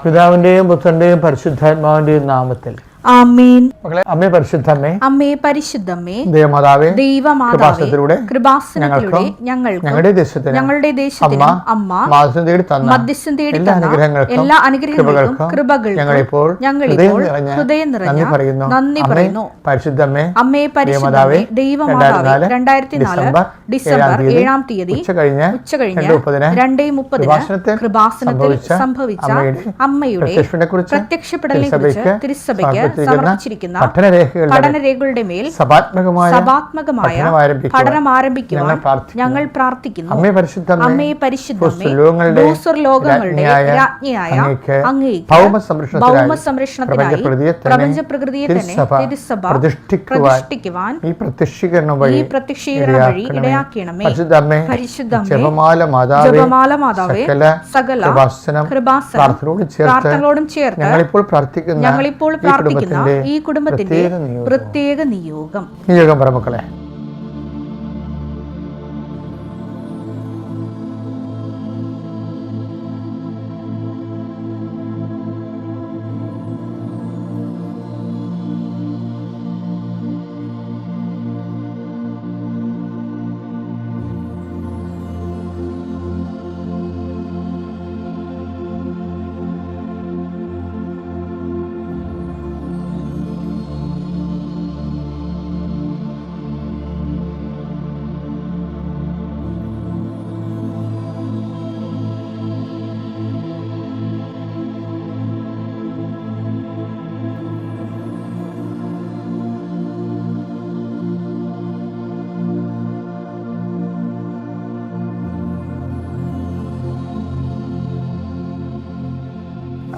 പിതാവിന്റെയും പുത്രന്റെയും പരിശുദ്ധാത്മാവിന്റെയും നാമത്തിൽ ആമേൻ. മക്കളെ, അമ്മേ പരിശുദ്ധമ്മേ, അമ്മേ പരിശുദ്ധമ്മേ, ദൈവമാതാവേ, ദൈവമാതാവേ, കൃപാസനത്തിലൂടെ ഞങ്ങളുടെ ദേശത്തിന് അമ്മ മധ്യസ്ഥം തേടി തന്ന എല്ലാ അനുഗ്രഹങ്ങൾക്കും കൃപകൾക്കും ഞങ്ങളിപ്പോൾ ഹൃദയം നിറഞ്ഞ നന്ദി പറയുന്നു. പരിശുദ്ധമ്മേ, അമ്മേ പരിശുദ്ധമേ, ദൈവമാതാവേ, 2004 ഡിസംബർ 7-ാം തീയതി ഉച്ചകഴിഞ്ഞ് 2:30 കൃപാസനത്തിൽ സംഭവിച്ച അമ്മയുടെ പ്രത്യക്ഷപ്പെടലിനെ കുറിച്ച് തിരുസഭയ്ക്ക് സമർപ്പിച്ചിരിക്കുന്ന പഠനരേഖകളുടെ മേൽ സഭാത്മകമായ പഠനം ആരംഭിക്കുവാൻ ഞങ്ങൾ പ്രാർത്ഥിക്കുന്നു. അമ്മേ പരിശുദ്ധമേ, ഭൂസ്വർലോകങ്ങളുടെ രാജ്ഞിയായ അങ്ങേക്ക് ഭൗമ സംരക്ഷണത്തിനായി പ്രപഞ്ച പ്രകൃതിയെ തന്നെ തിരുസഭ പ്രതിഷ്ഠിക്കുവാൻ ഈ പ്രത്യക്ഷീകരണം വഴി ഇടയാക്കണമേ. പരിശുദ്ധമേ, ജപമാല മാതാവേ, സകല പ്രാർത്ഥനകളോടും ചേർത്ത് ഞങ്ങളിപ്പോൾ പ്രാർത്ഥിക്കുന്ന ഈ കുടുംബത്തിന്റെ പ്രത്യേക നിയോഗം. മക്കളെ,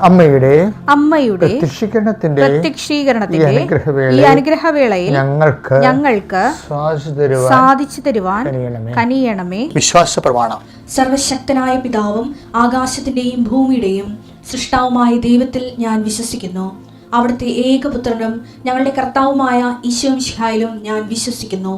അമ്മയുടെ പ്രത്യക്ഷീകരണത്തിന്റെ ഈ അനുഗ്രഹവേളയിൽ ഞങ്ങൾക്ക് സാധിച്ചു തരുവാൻ കനിയണമേ. വിശ്വാസ പ്രമാണം. സർവശക്തനായ പിതാവും ആകാശത്തിന്റെയും ഭൂമിയുടെയും സൃഷ്ടാവുമായ ദൈവത്തിൽ ഞാൻ വിശ്വസിക്കുന്നു. അവിടുത്തെ ഏകപുത്രനും ഞങ്ങളുടെ കർത്താവുമായ ഈശോ മിശിഹായിലും ഞാൻ വിശ്വസിക്കുന്നു.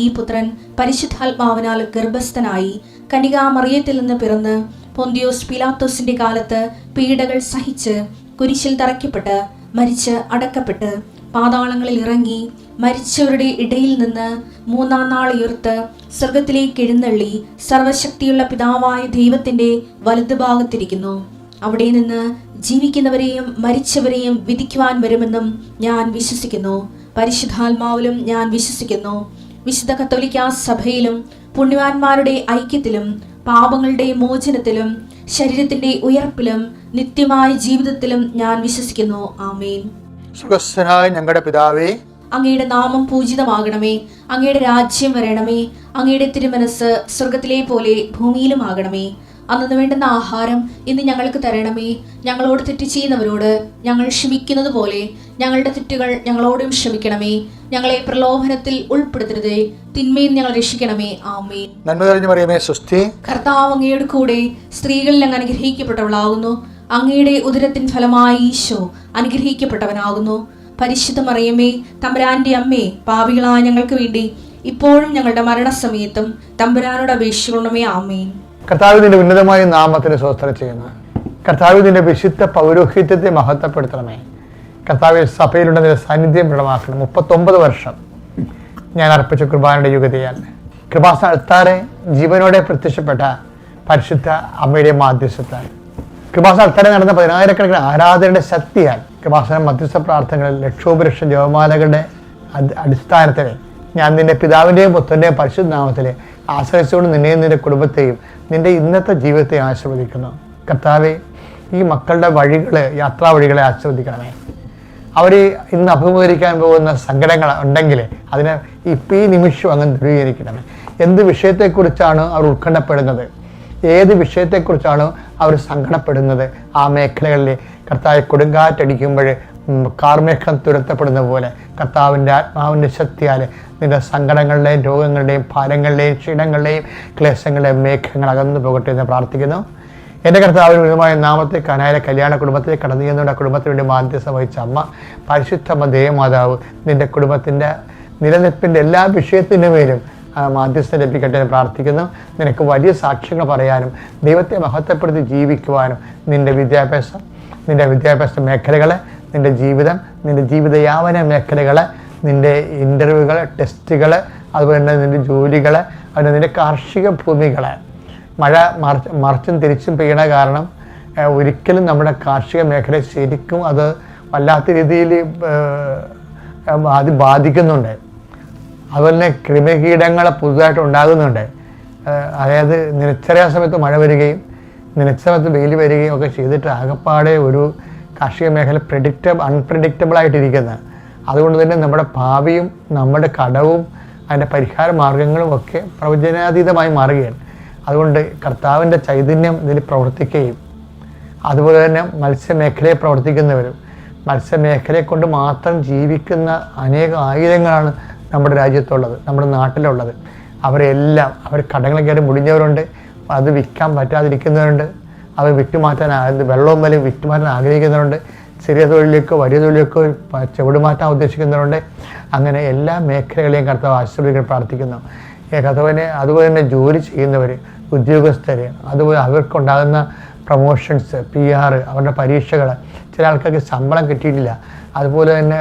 ഈ പുത്രൻ പരിശുദ്ധാത്മാവിനാൽ ഗർഭസ്ഥനായി കന്യകാമറിയത്തിൽ നിന്ന് പിറന്ന് പൊന്തിയോസ് പിലാത്തോസിന്റെ കാലത്ത് പീഡകൾ സഹിച്ച് കുരിശിൽ തറയ്ക്കപ്പെട്ട് മരിച്ച് അടക്കപ്പെട്ട് പാതാളങ്ങളിൽ ഇറങ്ങി മരിച്ചവരുടെ ഇടയിൽ നിന്ന് 3-ാം നാൾ ഉയർത്ത് സ്വർഗത്തിലേക്ക് എഴുന്നള്ളി സർവശക്തിയുള്ള പിതാവായ ദൈവത്തിന്റെ വലതുഭാഗത്തിരിക്കുന്നു. അവിടെ നിന്ന് ജീവിക്കുന്നവരെയും മരിച്ചവരെയും വിധിക്കുവാൻ വരുമെന്നും ഞാൻ വിശ്വസിക്കുന്നു. പരിശുദ്ധാത്മാവിലും ഞാൻ വിശ്വസിക്കുന്നു. വിശുദ്ധ കത്തോലിക്കാ സഭയിലും പുണ്യവാന്മാരുടെ ഐക്യത്തിലും പാപങ്ങളുടെ മോചനത്തിലും ശരീരത്തിന്റെ ഉയർപ്പിലും നിത്യമായ ജീവിതത്തിലും ഞാൻ വിശ്വസിക്കുന്നു. ആമേൻ. സുഖസ്ഥനായ ഞങ്ങളുടെ പിതാവേ, അങ്ങയുടെ നാമം പൂജിതമാകണമേ. അങ്ങയുടെ രാജ്യം വരണമേ. അങ്ങയുടെ തിരുമനസ് സ്വർഗത്തിലെ പോലെ ഭൂമിയിലും ആകണമേ. അന്നു വേണ്ടുന്ന ആഹാരം ഇന്ന് ഞങ്ങൾക്ക് തരണമേ. ഞങ്ങളോട് തെറ്റ് ചെയ്യുന്നവരോട് ഞങ്ങൾ ക്ഷമിക്കുന്നത് പോലെ ഞങ്ങളുടെ തെറ്റുകൾ ഞങ്ങളോടും ക്ഷമിക്കണമേ. ഞങ്ങളെ പ്രലോഭനത്തിൽ ഉൾപ്പെടുത്തരുതേ, തിന്മയിൽ ഞങ്ങൾ രക്ഷിക്കണമേ. ആമേൻ. നന്മ നിറഞ്ഞ മറിയമേ, സ്വസ്തി. കർത്താവ് അങ്ങയുടെ കൂടെ സ്ത്രീകളിൽ അങ്ങ് അനുഗ്രഹിക്കപ്പെട്ടവളാകുന്നു. അങ്ങയുടെ ഉദരത്തിൻ ഫലമായി ഈശോ അനുഗ്രഹിക്കപ്പെട്ടവനാകുന്നു. പരിശുദ്ധ മറിയമേ, തമ്പുരാന്റെ അമ്മേ, പാപികളായ ഞങ്ങൾക്ക് വേണ്ടി ഇപ്പോഴും ഞങ്ങളുടെ മരണസമയത്തും തമ്പുരാനോട് അപേക്ഷിക്കണമേ. ആമേൻ. കർത്താവ് നിന്റെ ഉന്നതമായ നാമത്തിന് സ്വസ്ത്രം ചെയ്യുന്നു. കർത്താവ് നിന്റെ വിശുദ്ധ പൗരോഹിത്യത്തെ മഹത്വപ്പെടുത്തണമേ. കർത്താവ് സഭയിലുള്ള നിന്റെ സാന്നിധ്യം ദൃഢമാക്കണം. 39 വർഷം ഞാൻ അർപ്പിച്ച കുർബാനയുടെ യുഗതിയാൽ കൃപാസന അൾത്താരെ ജീവനോടെ പ്രത്യക്ഷപ്പെട്ട പരിശുദ്ധ അമ്മയുടെ മാധ്യസ്ഥത്താൽ കൃപാസന അൾത്താരെ നടന്ന 10,000-കണക്കിന് ആരാധനയുടെ ശക്തിയാൽ കൃപാസന മധ്യസ്ഥ പ്രാർത്ഥനകളിൽ ലക്ഷോപലക്ഷം ജപമാലകളുടെ അടിസ്ഥാനത്തിൽ ഞാൻ നിന്റെ പിതാവിൻ്റെയും പുത്രൻ്റെയും പരിശുദ്ധ നാമത്തിൽ ആശ്രയിച്ചുകൊണ്ട് നിന്നെയും നിന്റെ കുടുംബത്തെയും നിന്റെ ഇന്നത്തെ ജീവിതത്തെ ആശീർവദിക്കുന്നു. കർത്താവെ, ഈ മക്കളുടെ യാത്രാ വഴികളെ ആശീർവദിക്കണമേ. അവർ ഇന്ന് അഭിമുഖീകരിക്കാൻ പോകുന്ന സങ്കടങ്ങൾ ഉണ്ടെങ്കിൽ അതിനെ ഈ നിമിഷം അങ്ങ് ദൂരീകരിക്കണമേ. എന്ത് വിഷയത്തെക്കുറിച്ചാണ് അവർ ഉത്കണ്ഠപ്പെടുന്നത്, ഏത് വിഷയത്തെക്കുറിച്ചാണ് അവർ സങ്കടപ്പെടുന്നത്, ആ മേഖലകളിൽ കർത്താവ് കൊടുങ്കാറ്റടിക്കുമ്പോൾ കാർമേഘം തുരത്തപ്പെടുന്ന പോലെ കർത്താവിൻ്റെ ആത്മാവിൻ്റെ ശക്തിയാൽ നിന്റെ സങ്കടങ്ങളുടെയും രോഗങ്ങളുടെയും ഭാരങ്ങളുടെയും ക്ഷീണങ്ങളുടെയും ക്ലേശങ്ങളുടെയും മേഘങ്ങൾ അകന്നു പോകട്ടെ എന്ന് പ്രാർത്ഥിക്കുന്നു. എൻ്റെ കർത്താവിന് ഉന്നതമായ നാമത്തെ കനായിലെ കല്യാണ കുടുംബത്തിൽ കടന്നു ചെന്നുകൊണ്ട് ആ കുടുംബത്തിന് വേണ്ടി മാധ്യസ്ഥം വഹിച്ച അമ്മ പരിശുദ്ധ ദേവമാതാവ് നിന്റെ കുടുംബത്തിൻ്റെ നിലനിൽപ്പിൻ്റെ എല്ലാ വിഷയത്തിൻ്റെ മേലും മാധ്യസ്ഥം ലഭിക്കട്ടെ എന്ന് പ്രാർത്ഥിക്കുന്നു. നിനക്ക് വലിയ സാക്ഷ്യങ്ങൾ പറയാനും ദൈവത്തെ മഹത്വപ്പെടുത്തി ജീവിക്കുവാനും നിന്റെ വിദ്യാഭ്യാസം, നിൻ്റെ വിദ്യാഭ്യാസ മേഖലകൾ, നിൻ്റെ ജീവിതം, നിൻ്റെ ജീവിതയാപന മേഖലകൾ, നിൻ്റെ ഇൻ്റർവ്യൂകൾ, ടെസ്റ്റുകൾ, അതുപോലെ തന്നെ നിൻ്റെ ജോലികൾ, അതുപോലെ നിൻ്റെ കാർഷിക ഭൂമികൾ. മഴ മറിച്ചും തിരിച്ചും പെയ്യണ കാരണം ഒരിക്കലും നമ്മുടെ കാർഷിക മേഖല ശരിക്കും അത് വല്ലാത്ത രീതിയിൽ ബാധിക്കുന്നുണ്ട്. അതുപോലെ തന്നെ ക്രിമികീടങ്ങൾ പുതുതായിട്ട് ഉണ്ടാകുന്നുണ്ട്. അതായത് നിശ്ചയ സമയത്ത് മഴ വരികയും നിശ്ചയ സമയത്ത് വെയിൽ വരികയും ഒക്കെ ചെയ്തിട്ട് ആകപ്പാടെ ഒരു കാർഷിക മേഖല അൺപ്രഡിക്റ്റബിൾ ആയിട്ടിരിക്കുന്നത്. അതുകൊണ്ട് തന്നെ നമ്മുടെ ഭാവിയും നമ്മുടെ കടവും അതിൻ്റെ പരിഹാര മാർഗങ്ങളും ഒക്കെ പ്രവചനാതീതമായി മാറുകയാണ്. അതുകൊണ്ട് കർത്താവിൻ്റെ ചൈതന്യം ഇതിൽ പ്രവർത്തിക്കുകയും അതുപോലെ തന്നെ മത്സ്യമേഖലയെ പ്രവർത്തിക്കുന്നവരും മത്സ്യമേഖലയെ കൊണ്ട് മാത്രം ജീവിക്കുന്ന ആയിരങ്ങളാണ് നമ്മുടെ രാജ്യത്തുള്ളത്, നമ്മുടെ നാട്ടിലുള്ളത്. അവരെല്ലാം അവർ കടങ്ങൾ കയറി മുടിഞ്ഞവരുണ്ട്, അത് വിൽക്കാൻ പറ്റാതിരിക്കുന്നവരുണ്ട്, അവർ വിറ്റുമാറ്റാൻ വെള്ളവും വിലയും വിറ്റുമാറ്റാൻ ആഗ്രഹിക്കുന്നവരുണ്ട്, ചെറിയ തൊഴിലേക്കോ വലിയ തൊഴിലേക്കോ ചുവടുമാറ്റാൻ ഉദ്ദേശിക്കുന്നവരുണ്ട്. അങ്ങനെ എല്ലാ മേഖലകളെയും കർത്താവ് ആശീർവദിക്കാൻ പ്രാർത്ഥിക്കുന്നു. കർത്താവിനെ അതുപോലെ തന്നെ ജോലി ചെയ്യുന്നവർ, ഉദ്യോഗസ്ഥർ, അതുപോലെ അവർക്കുണ്ടാകുന്ന പ്രൊമോഷൻസ്, PR, അവരുടെ പരീക്ഷകൾ, ചില ആൾക്കാർക്ക് ശമ്പളം കിട്ടിയിട്ടില്ല, അതുപോലെ തന്നെ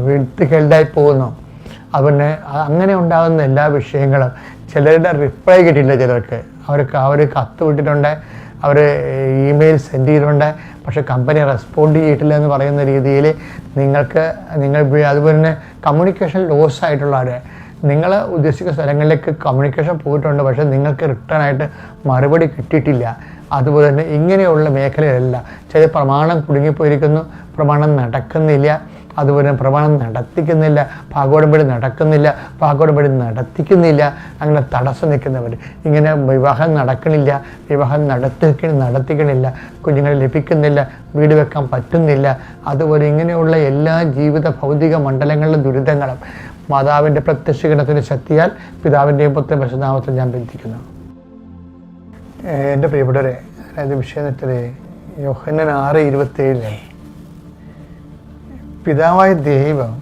വീട്ടിൽ ഹെൽഡായി പോകുന്നു. അതുപോലെ അങ്ങനെ ഉണ്ടാകുന്ന എല്ലാ വിഷയങ്ങളും, ചിലരുടെ റിപ്ലൈ കിട്ടിയില്ല, ചിലർക്ക് അവർ കത്ത് വിട്ടിട്ടുണ്ട്, അവർ ഇമെയിൽ സെൻഡ് ചെയ്തിട്ടുണ്ട്, പക്ഷേ കമ്പനി റെസ്പോണ്ട് ചെയ്തിട്ടില്ല എന്ന് പറയുന്ന രീതിയിൽ നിങ്ങൾ അതുപോലെ തന്നെ കമ്മ്യൂണിക്കേഷൻ ലോസ് ആയിട്ടുള്ളവരെ, നിങ്ങൾ ഉദ്ദേശിക്കുന്ന സ്ഥലങ്ങളിലേക്ക് കമ്മ്യൂണിക്കേഷൻ പോയിട്ടുണ്ട്, പക്ഷേ നിങ്ങൾക്ക് റിട്ടേൺ ആയിട്ട് മറുപടി കിട്ടിയിട്ടില്ല. അതുപോലെ തന്നെ ഇങ്ങനെയുള്ള മേഖലയിലെല്ലാം ചില പ്രമാണം കുടുങ്ങിപ്പോയിരിക്കുന്നു, പ്രമാണം നടക്കുന്നില്ല, അതുപോലെ തന്നെ പ്രമാണം നടത്തിക്കുന്നില്ല, ഭാഗോടമ്പടി നടത്തിക്കുന്നില്ല, അങ്ങനെ തടസ്സം നിൽക്കുന്നവർ, ഇങ്ങനെ വിവാഹം നടക്കണില്ല, വിവാഹം നടത്തിക്കണില്ല, കുഞ്ഞുങ്ങളെ ലഭിക്കുന്നില്ല, വീട് വെക്കാൻ പറ്റുന്നില്ല, അതുപോലെ ഇങ്ങനെയുള്ള എല്ലാ ജീവിത ഭൗതിക മണ്ഡലങ്ങളിലെ ദുരിതങ്ങളും മാതാവിൻ്റെ പ്രത്യക്ഷീകരണത്തിൻ്റെ ശക്തിയാൽ പിതാവിൻ്റെയും പുത്രൻ്റെയും പരിശുദ്ധനാമത്തിൽ ഞാൻ ബന്ധിക്കുന്നു. എൻ്റെ പ്രിയപ്പെട്ടവരെ, അതായത് വിഷയം വെച്ചാൽ യോഹന്നാൻ 6:27 പിതാവായ ദൈവം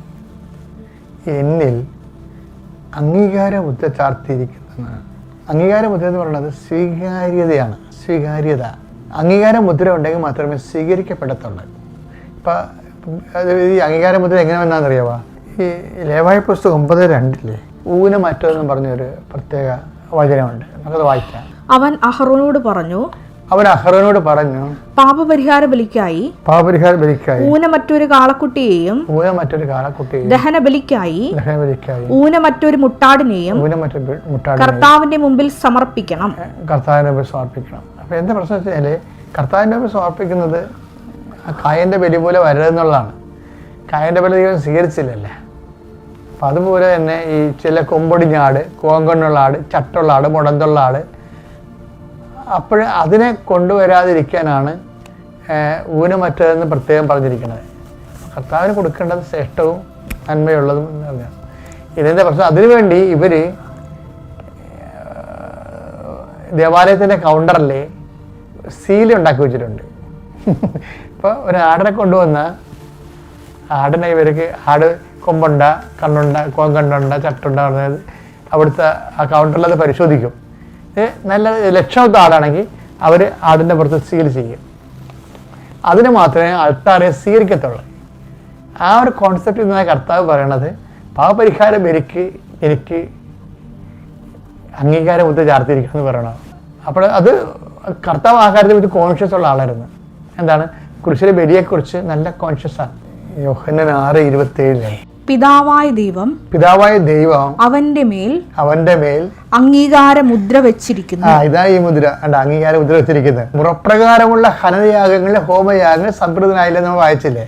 എന്നിൽ അംഗീകാരമുദ്ര ചാർത്തിയിരിക്കുന്നതാണ്. അംഗീകാരമുദ്ര എന്ന് പറയുന്നത് സ്വീകാര്യതയാണ്. സ്വീകാര്യത, അംഗീകാരമുദ്ര ഉണ്ടെങ്കിൽ മാത്രമേ സ്വീകരിക്കപ്പെടത്തുള്ളൂ. ഇപ്പം ഈ അംഗീകാരമുദ്ര എങ്ങനെ വന്നാന്നറിയാവാ? ഈ ലേവായ പുസ്തകം 9:2 ഊനമറ്റെന്ന് പറഞ്ഞൊരു പ്രത്യേക വചനമുണ്ട്, നമുക്കത് വായിക്കാം. അവൻ അഹറോനോട് പറഞ്ഞു പാപപരിഹാര ബലിക്കായി ഊനമറ്റൊരു കാളക്കുട്ടിയെയും ദഹനബലിക്കായി ഊനമറ്റൊരു മുട്ടാടിനെയും കർത്താവിന്റെ മുമ്പിൽ സമർപ്പിക്കണം. അപ്പൊ എന്താ പ്രശ്നം വെച്ചാല്, കർത്താവിന്റെ മുമ്പിൽ സമർപ്പിക്കുന്നത് കായന്റെ ബലി പോലെ വരരുതെന്നുള്ളതാണ്. കായന്റെ ബലി ദൈവം സ്വീകരിച്ചില്ലല്ലേ. അപ്പം അതുപോലെ തന്നെ ഈ ചില കൊമ്പൊടിഞ്ഞാട്, കോങ്കണ്ണുള്ള ആട്, ചട്ടുള്ള ആട്, മുടന്തുള്ള ആട്, അപ്പോൾ അതിനെ കൊണ്ടുവരാതിരിക്കാനാണ് ഊനമറ്റതെന്ന് പ്രത്യേകം പറഞ്ഞിരിക്കുന്നത്. കർത്താവിന് കൊടുക്കേണ്ടത് ശ്രേഷ്ഠവും നന്മയുള്ളതും എന്ന് പറഞ്ഞാൽ ഇതിൻ്റെ പ്രശ്നം. അതിനുവേണ്ടി ഇവർ ദേവാലയത്തിൻ്റെ കൗണ്ടറിൽ സീൽ ഉണ്ടാക്കി വെച്ചിട്ടുണ്ട്. ഇപ്പോൾ ഒരു ആടിനെ കൊണ്ടുവന്ന ആടിനെ ഇവർക്ക് ആട് കൊമ്പുണ്ട, കണ്ണുണ്ട, കോങ്കണ്ണുണ്ട, ചട്ടുണ്ട പറഞ്ഞത് അവിടുത്തെ ആ കൗണ്ടറിൽ അത് പരിശോധിക്കും. നല്ല ലക്ഷണത്തെ ആടാണെങ്കിൽ അവർ ആടിൻ്റെ പുറത്ത് സീൽ ചെയ്യും. അതിന് മാത്രമേ അൾത്താറെ സ്വീകരിക്കത്തുള്ളൂ. ആ ഒരു കോൺസെപ്റ്റ് ഇന്നാണ് കർത്താവ് പറയണത്. പാപപരിഹാര ബലിക്ക് എനിക്ക് അംഗീകാരമുദ്ര ചാർത്തിയിരിക്കണം എന്ന് പറയണം. അപ്പോൾ അത് കർത്താവ് ആ കാര്യത്തെ പറ്റി കോൺഷ്യസ് ഉള്ള ആളായിരുന്നു. എന്താണ്? കുരിശിലെ ബലിയെക്കുറിച്ച് നല്ല കോൺഷ്യസാണ്. യോഹന്നാൻ 6:27 പിതാവായ ദൈവം അവന്റെ മേൽ അംഗീകാര മുദ്ര വെച്ചിരിക്കുന്നു. ഇതാ ഈ മുദ്ര, അംഗീകാര മുദ്ര വെച്ചിരിക്കുന്നത്. മുറപ്രകാരമുള്ള ഹനനയാഗങ്ങളിൽ ഹോമയാഗങ്ങൾ സംപ്രീതനായില്ല നമ്മൾ വായിച്ചില്ലേ.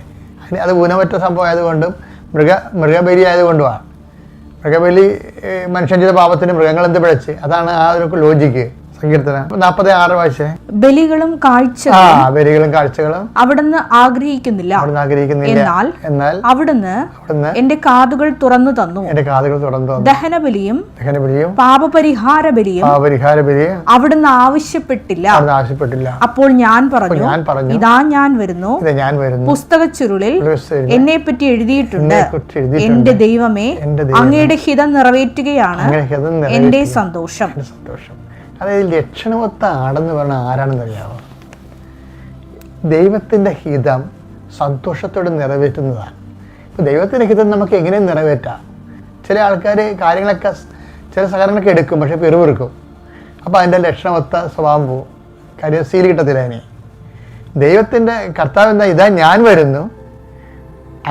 അത് ഊനമറ്റ സംഭവം ആയതുകൊണ്ടും മൃഗബലി ആയതുകൊണ്ടുമാണ്. മൃഗബലി മനുഷ്യൻ ചെയ്ത പാപത്തിന് മൃഗങ്ങൾ എന്ത് പിഴച്ച്, അതാണ് ആ ഒരു ലോജിക്ക്. സങ്കീർത്തനം 46 വായിച്ചേ. ബലികളും കാഴ്ചകളും അവിടുന്ന് ആഗ്രഹിക്കുന്നില്ല, എന്നാൽ അവിടുന്ന് എന്റെ കാതുകൾ തുറന്നു തന്നു. ദഹനബലിയും പാപപരിഹാര ബലിയും അവിടുന്ന് ആവശ്യപ്പെട്ടില്ല. അപ്പോൾ ഞാൻ പറഞ്ഞു, ഇതാ ഞാൻ വരുന്നു, പുസ്തകച്ചുരുളിൽ എന്നെ പറ്റി എഴുതിയിട്ടുണ്ട്. എന്റെ ദൈവമേ, അങ്ങയുടെ ഹിതം നിറവേറ്റുകയാണ് എന്റെ സന്തോഷം. അതായത് ലക്ഷണമൊത്ത ആടെന്ന് പറഞ്ഞാൽ ആരാണെന്ന് അറിയാമോ? ദൈവത്തിൻ്റെ ഹിതം സന്തോഷത്തോടെ നിറവേറ്റുന്നതാണ്. ഇപ്പോൾ ദൈവത്തിൻ്റെ ഹിതം നമുക്ക് എങ്ങനെയും നിറവേറ്റാം. ചില ആൾക്കാർ കാര്യങ്ങളൊക്കെ ചില സഹകരണങ്ങളൊക്കെ എടുക്കും, പക്ഷെ പിറുപിറുക്കും. അപ്പോൾ അതിൻ്റെ ലക്ഷണമൊത്ത സ്വഭാവം പോവും, കാര്യം സീൽ കിട്ടത്തില്ല. അതിനെ ദൈവത്തിൻ്റെ കർത്താവ് എന്താ, ഇതാ ഞാൻ വരുന്നു,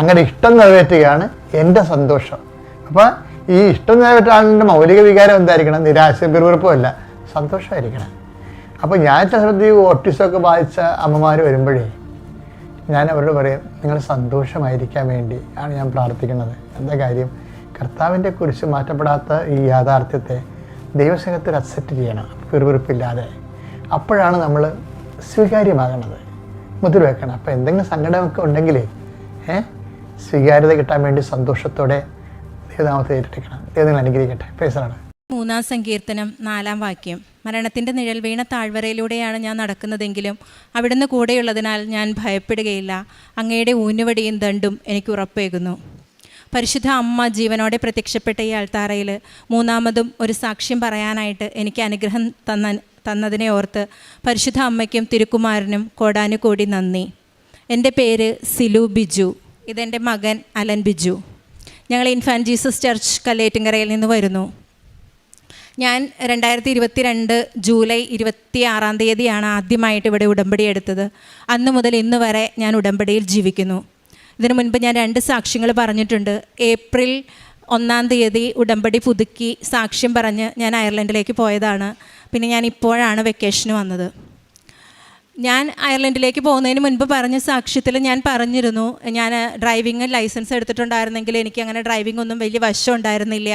അങ്ങനെ ഇഷ്ടം നിറവേറ്റുകയാണ് എൻ്റെ സന്തോഷം. അപ്പോൾ ഈ ഇഷ്ടം നിറവേറ്റ ആളിൻ്റെ മൗലിക വികാരം എന്തായിരിക്കണം? നിരാശയും പിറുപിറുപ്പും അല്ല, സന്തോഷമായിരിക്കണം. അപ്പോൾ ഞാൻ ശ്രദ്ധയും ഓട്ടിസമൊക്കെ ബാധിച്ച അമ്മമാർ വരുമ്പോഴേ ഞാൻ അവരോട് പറയും, നിങ്ങൾ സന്തോഷമായിരിക്കാൻ വേണ്ടി ആണ് ഞാൻ പ്രാർത്ഥിക്കുന്നത്. എന്താ കാര്യം? കർത്താവിൻ്റെ കുരിശ് മാറ്റപ്പെടാത്ത ഈ യാഥാർത്ഥ്യത്തെ ദൈവസ്നേഹത്തിൽ അക്സെപ്റ്റ് ചെയ്യണം, പിറുപിറുപ്പില്ലാതെ. അപ്പോഴാണ് നമ്മൾ സ്വീകാര്യമാകണത്, മുതിർ വെക്കണം. അപ്പോൾ എന്തെങ്കിലും സങ്കടമൊക്കെ ഉണ്ടെങ്കിൽ സ്വീകാര്യത കിട്ടാൻ വേണ്ടി സന്തോഷത്തോടെ ദൈവനാമത്തെ ഏറ്റെടുക്കണം. ദൈവം അനുഗ്രഹിക്കട്ടെ. പ്രൈസാണ്. 3-ാം സങ്കീർത്തനം 4-ാം വാക്യം. മരണത്തിൻ്റെ നിഴൽ വീണ താഴ്വരയിലൂടെയാണ് ഞാൻ നടക്കുന്നതെങ്കിലും അവിടുന്ന് കൂടെയുള്ളതിനാൽ ഞാൻ ഭയപ്പെടുകയില്ല. അങ്ങയുടെ ഊന്നുവടിയും ദണ്ടും എനിക്ക് ഉറപ്പേകുന്നു. പരിശുദ്ധ അമ്മ ജീവനോടെ പ്രത്യക്ഷപ്പെട്ട ഈ അൾത്താരയിൽ 3-മതും ഒരു സാക്ഷ്യം പറയാനായിട്ട് എനിക്ക് അനുഗ്രഹം തന്നതിനെ ഓർത്ത് പരിശുദ്ധ അമ്മയ്ക്കും തിരുക്കുമാരനും കോടാനുകോടി നന്ദി. എൻ്റെ പേര് സിലു ബിജു. ഇതെൻ്റെ മകൻ അലൻ ബിജു. ഞങ്ങൾ ഇൻഫാൻറ്റ് ജീസസ് ചർച്ച് കല്ലേറ്റുങ്കരയിൽ നിന്ന് വരുന്നു. ഞാൻ 2022 ജൂലൈ 26-ാം തീയതിയാണ് ആദ്യമായിട്ട് ഇവിടെ ഉടമ്പടി എടുത്തത്. അന്ന് മുതൽ ഇന്ന് വരെ ഞാൻ ഉടമ്പടിയിൽ ജീവിക്കുന്നു. ഇതിനു മുൻപ് ഞാൻ 2 സാക്ഷ്യങ്ങൾ പറഞ്ഞിട്ടുണ്ട്. ഏപ്രിൽ 1-ാം തീയതി ഉടമ്പടി പുതുക്കി സാക്ഷ്യം പറഞ്ഞ് ഞാൻ അയർലൻഡിലേക്ക് പോയതാണ്. പിന്നെ ഞാൻ ഇപ്പോഴാണ് വെക്കേഷന് വന്നത്. ഞാൻ അയർലൻഡിലേക്ക് പോകുന്നതിന് മുൻപ് പറഞ്ഞ സാക്ഷ്യത്തിൽ ഞാൻ പറഞ്ഞിരുന്നു, ഞാൻ ഡ്രൈവിംഗ് ലൈസൻസ് എടുത്തിട്ടുണ്ടായിരുന്നെങ്കിൽ എനിക്ക് അങ്ങനെ ഡ്രൈവിംഗ് ഒന്നും വലിയ വശം ഉണ്ടായിരുന്നില്ല.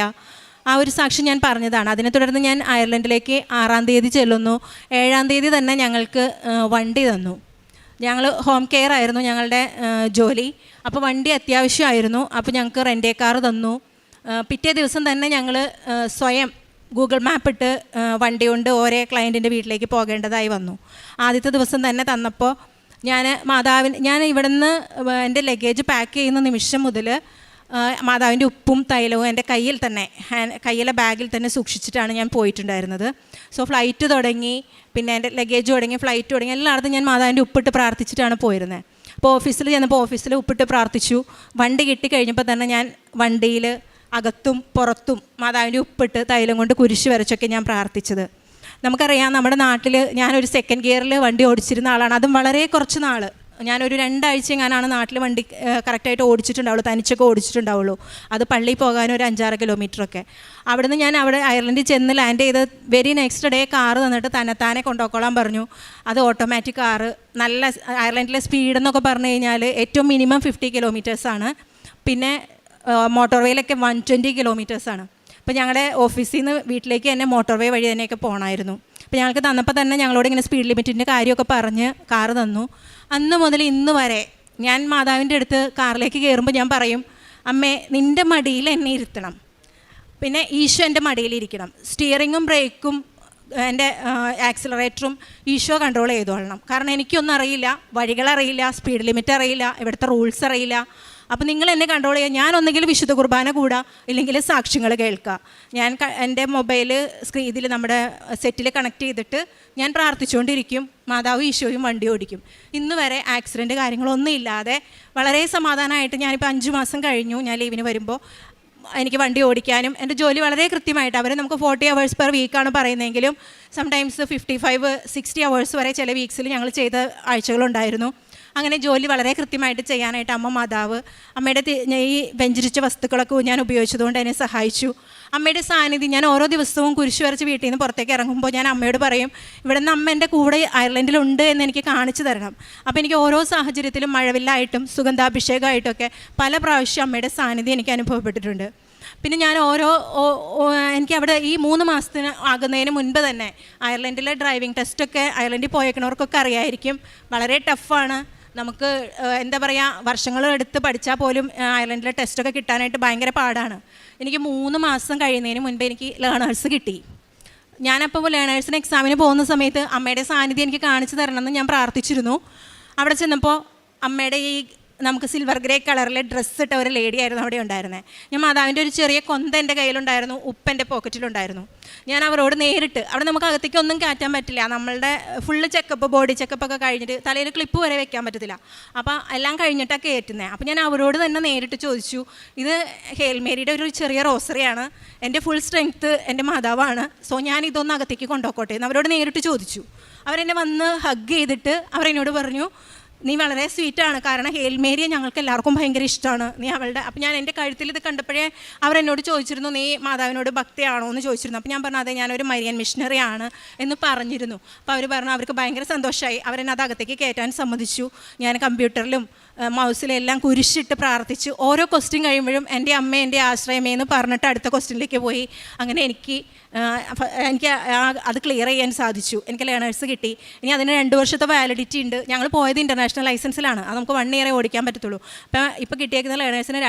ആ ഒരു സാക്ഷ്യം ഞാൻ പറഞ്ഞതാണ്. അതിനെ തുടർന്ന് ഞാൻ അയർലൻഡിലേക്ക് 6-ാം തീയതി ചെല്ലുന്നു. 7-ാം തീയതി തന്നെ ഞങ്ങൾക്ക് വണ്ടി തന്നു. ഞങ്ങൾ ഹോം കെയർ ആയിരുന്നു ഞങ്ങളുടെ ജോലി. അപ്പോൾ വണ്ടി അത്യാവശ്യമായിരുന്നു. അപ്പോൾ ഞങ്ങൾക്ക് റെൻ്റേ കാർ തന്നു. പിറ്റേ ദിവസം തന്നെ ഞങ്ങൾ സ്വയം ഗൂഗിൾ മാപ്പ് ഇട്ട് വണ്ടി കൊണ്ട് ഓരോ ക്ലയൻറ്റിൻ്റെ വീട്ടിലേക്ക് പോകേണ്ടതായി വന്നു. ആദ്യത്തെ ദിവസം തന്നെ തന്നപ്പോൾ ഞാൻ ഇവിടുന്ന് എൻ്റെ ലഗേജ് പാക്ക് ചെയ്യുന്ന നിമിഷം മുതൽ മാതാവിൻ്റെ ഉപ്പും തൈലവും എൻ്റെ കയ്യിലെ ബാഗിൽ തന്നെ സൂക്ഷിച്ചിട്ടാണ് ഞാൻ പോയിട്ടുണ്ടായിരുന്നത്. സോ ഫ്ലൈറ്റ് തുടങ്ങി, പിന്നെ എൻ്റെ ലഗേജ് തുടങ്ങി, ഫ്ലൈറ്റ് തുടങ്ങി, എല്ലായിടത്തും ഞാൻ മാതാവിൻ്റെ ഉപ്പിട്ട് പ്രാർത്ഥിച്ചിട്ടാണ് പോയിരുന്നത്. അപ്പോൾ ഓഫീസിൽ ചെന്നപ്പോൾ ഓഫീസിൽ ഉപ്പിട്ട് പ്രാർത്ഥിച്ചു. വണ്ടി കിട്ടിക്കഴിഞ്ഞപ്പോൾ തന്നെ ഞാൻ വണ്ടിയിൽ അകത്തും പുറത്തും മാതാവിൻ്റെ ഉപ്പിട്ട് തൈലം കൊണ്ട് കുരിശ് വരച്ചൊക്കെ ഞാൻ പ്രാർത്ഥിച്ചത്. നമുക്കറിയാം, നമ്മുടെ നാട്ടിൽ ഞാനൊരു 2nd ഗിയറിൽ വണ്ടി ഓടിച്ചിരുന്ന ആളാണ്. അതും വളരെ കുറച്ച് നാൾ, ഞാനൊരു 2 ആഴ്ച എങ്ങാനാണ് നാട്ടിൽ വണ്ടി കറക്റ്റായിട്ട് ഓടിച്ചിട്ടുണ്ടാവുള്ളൂ, തനിച്ചൊക്കെ ഓടിച്ചിട്ടുണ്ടാവുള്ളൂ. അത് പള്ളിയിൽ പോകാൻ ഒരു 5-6 കിലോമീറ്ററൊക്കെ. അവിടുന്ന് ഞാൻ അയർലൻഡിൽ ചെന്ന് ലാൻഡ് ചെയ്ത് വെരി നെക്സ്റ്റ് ഡേ കാറ് തന്നിട്ട് തന്നെത്താനെ കൊണ്ടുപോയിക്കോളാൻ പറഞ്ഞു. അത് ഓട്ടോമാറ്റിക് കാറ്. നല്ല അയർലൻഡിലെ സ്പീഡ് എന്നൊക്കെ പറഞ്ഞു കഴിഞ്ഞാൽ ഏറ്റവും മിനിമം 50 കിലോമീറ്റേഴ്സാണ്. പിന്നെ മോട്ടോർ വേയിലൊക്കെ 120 കിലോമീറ്റേഴ്സാണ്. അപ്പോൾ ഞങ്ങളുടെ ഓഫീസിൽ നിന്ന് വീട്ടിലേക്ക് തന്നെ മോട്ടോർ വേ വഴി തന്നെയൊക്കെ പോകണമായിരുന്നു. അപ്പോൾ ഞങ്ങൾക്ക് തന്നപ്പോൾ തന്നെ ഞങ്ങളോട് ഇങ്ങനെ സ്പീഡ് ലിമിറ്റിൻ്റെ കാര്യമൊക്കെ പറഞ്ഞ് കാറ് തന്നു. അന്ന് മുതൽ ഇന്ന് വരെ ഞാൻ മാതാവിൻ്റെ അടുത്ത് കാറിലേക്ക് കയറുമ്പോൾ ഞാൻ പറയും, അമ്മേ നിൻ്റെ മടിയിൽ എന്നെ ഇരുത്തണം, പിന്നെ ഈശോ എൻ്റെ മടിയിലിരിക്കണം, സ്റ്റിയറിങ്ങും ബ്രേക്കും എൻ്റെ ആക്സിലറേറ്ററും ഈശോ കൺട്രോൾ ചെയ്തോളണം. കാരണം എനിക്കൊന്നും അറിയില്ല, വഴികളറിയില്ല, സ്പീഡ് ലിമിറ്റ് അറിയില്ല, ഇവിടുത്തെ റൂൾസ് അറിയില്ല. അപ്പോൾ നിങ്ങൾ എന്നെ കൺട്രോൾ ചെയ്യുക. ഞാനൊന്നെങ്കിൽ വിശുദ്ധ കുർബാന കൂടുക, ഇല്ലെങ്കിൽ സാക്ഷ്യങ്ങൾ കേൾക്കുക. ഞാൻ എൻ്റെ മൊബൈൽ ഇതിൽ നമ്മുടെ സെറ്റിൽ കണക്ട് ചെയ്തിട്ട് ഞാൻ പ്രാർത്ഥിച്ചുകൊണ്ടിരിക്കും. മാതാവ് ഈശോയും വണ്ടി ഓടിക്കും. ഇന്ന് വരെ ആക്സിഡൻറ്റ് കാര്യങ്ങളൊന്നും ഇല്ലാതെ വളരെ സമാധാനമായിട്ട് ഞാനിപ്പോൾ 5 മാസം കഴിഞ്ഞു ഞാൻ ലീവിന് വരുമ്പോൾ എനിക്ക് വണ്ടി ഓടിക്കാനും എൻ്റെ ജോലി വളരെ കൃത്യമായിട്ട്, അവർ നമുക്ക് 40 hours പെർ വീക്കാണ് പറയുന്നതെങ്കിലും സംടൈംസ് 55-60 hours വരെ ചില വീക്സിൽ ഞങ്ങൾ ചെയ്ത ആഴ്ചകളുണ്ടായിരുന്നു. അങ്ങനെ ജോലി വളരെ കൃത്യമായിട്ട് ചെയ്യാനായിട്ട് അമ്മ മാതാവ് അമ്മയുടെ ഈ വെഞ്ചരിച്ച വസ്തുക്കളൊക്കെ ഞാൻ ഉപയോഗിച്ചതുകൊണ്ട് എന്നെ സഹായിച്ചു. അമ്മയുടെ സാന്നിധ്യം, ഞാൻ ഓരോ ദിവസവും കുരിശ് വരച്ച് വീട്ടിൽ നിന്ന് പുറത്തേക്ക് ഇറങ്ങുമ്പോൾ ഞാൻ അമ്മയോട് പറയും, ഇവിടെ നിന്ന് അമ്മ എൻ്റെ കൂടെ അയർലൻഡിലുണ്ട് എന്ന് എനിക്ക് കാണിച്ചു തരണം. അപ്പോൾ എനിക്ക് ഓരോ സാഹചര്യത്തിലും മഴവില്ലായിട്ടും സുഗന്ധാഭിഷേകമായിട്ടൊക്കെ പല പ്രാവശ്യം അമ്മയുടെ സാന്നിധ്യം എനിക്ക് അനുഭവപ്പെട്ടിട്ടുണ്ട്. പിന്നെ ഞാൻ എനിക്ക് അവിടെ ഈ 3 മാസത്തിന് ആകുന്നതിന് മുൻപ് തന്നെ അയർലൻഡിലെ ഡ്രൈവിംഗ് ടെസ്റ്റൊക്കെ അയർലൻഡിൽ പോയേക്കണവർക്കൊക്കെ അറിയായിരിക്കും, വളരെ ടഫാണ്. നമുക്ക് എന്താ പറയുക, വർഷങ്ങളെടുത്ത് പഠിച്ചാൽ പോലും അയർലൻഡിലെ ടെസ്റ്റൊക്കെ കിട്ടാനായിട്ട് ഭയങ്കര പാടാണ്. എനിക്ക് 3 മാസം കഴിയുന്നതിന് മുൻപ് എനിക്ക് ലേണേഴ്സ് കിട്ടി. ഞാനപ്പോൾ ലേണേഴ്സിന് എക്സാമിന് പോകുന്ന സമയത്ത് അമ്മയുടെ സാന്നിധ്യം എനിക്ക് കാണിച്ചു തരണമെന്ന് ഞാൻ പ്രാർത്ഥിച്ചിരുന്നു. അവിടെ ചെന്നപ്പോൾ അമ്മയുടെ ഈ നമുക്ക് സിൽവർ ഗ്രേ കളറിലെ ഡ്രസ്സ് ഇട്ട ഒരു ലേഡി ആയിരുന്നു അവിടെ ഉണ്ടായിരുന്നത്. ഞാൻ മാതാവിൻ്റെ ഒരു ചെറിയ കൊന്ത എൻ്റെ കയ്യിലുണ്ടായിരുന്നു, ഉപ്പ് എൻ്റെ പോക്കറ്റിലുണ്ടായിരുന്നു. ഞാൻ അവരോട് നേരിട്ട്, അവിടെ നമുക്ക് അകത്തേക്ക് ഒന്നും കയറ്റാൻ പറ്റില്ല, നമ്മളുടെ ഫുള്ള് ചെക്കപ്പ്, ബോഡി ചെക്കപ്പൊക്കെ കഴിഞ്ഞിട്ട് തലയിൽ ക്ലിപ്പ് വരെ വെക്കാൻ പറ്റത്തില്ല. അപ്പോൾ എല്ലാം കഴിഞ്ഞിട്ടാണ് കയറ്റുന്നത്. അപ്പോൾ ഞാൻ അവരോട് തന്നെ നേരിട്ട് ചോദിച്ചു, ഇത് ഹേൽ മേരിയുടെ ഒരു ചെറിയ റോസറിയാണ്, എൻ്റെ ഫുൾ സ്ട്രെങ്ത്ത് എൻ്റെ മാതാവാണ്, സോ ഞാൻ ഇതൊന്ന് അകത്തേക്ക് കൊണ്ടുപോക്കോട്ടെ എന്ന് അവരോട് നേരിട്ട് ചോദിച്ചു. അവരെന്നെ വന്ന് ഹഗ് ചെയ്തിട്ട് അവരെന്നോട് പറഞ്ഞു, നീ വളരെ സ്വീറ്റാണ്, കാരണം ഹേൽ മേരിയെ ഞങ്ങൾക്ക് എല്ലാവർക്കും ഭയങ്കര ഇഷ്ടമാണ്, നീ അവളുടെ. അപ്പോൾ ഞാൻ എൻ്റെ കഴുത്തിൽ ഇത് കണ്ടപ്പോഴേ അവരെന്നോട് ചോദിച്ചിരുന്നു, നീ മാതാവിനോട് ഭക്തിയാണോ എന്ന് ചോദിച്ചിരുന്നു. അപ്പോൾ ഞാൻ പറഞ്ഞു, അതെ, ഞാനൊരു മരിയൻ മിഷണറി ആണ് എന്ന് പറഞ്ഞിരുന്നു. അപ്പോൾ അവർ പറഞ്ഞു അവർക്ക് ഭയങ്കര സന്തോഷമായി, അവരെന്നെ അത് അകത്തേക്ക് കയറ്റാൻ സമ്മതിച്ചു. ഞാൻ കമ്പ്യൂട്ടറിലും മൗസിലെല്ലാം കുരിശിട്ട് പ്രാർത്ഥിച്ച് ഓരോ ക്വസ്റ്റ്യൻ കഴിയുമ്പോഴും എൻ്റെ അമ്മ എൻ്റെ ആശ്രയമേ എന്ന് പറഞ്ഞിട്ട് അടുത്ത ക്വസ്റ്റ്യനിലേക്ക് പോയി. അങ്ങനെ എനിക്ക് അത് ക്ലിയർ ചെയ്യാൻ സാധിച്ചു. എനിക്ക് ലേണേഴ്സ് കിട്ടി. ഇനി അതിന് 2 വർഷത്തെ വാലിഡിറ്റി ഉണ്ട്. ഞങ്ങൾ പോയത് ഇൻ്റർനാഷണൽ ലൈസൻസിലാണ്, അത് നമുക്ക് 1 ഇയറേ ഓടിക്കാൻ പറ്റത്തുള്ളൂ. ഇപ്പോൾ കിട്ടിയേക്കുന്ന ലേണേഴ്സിന്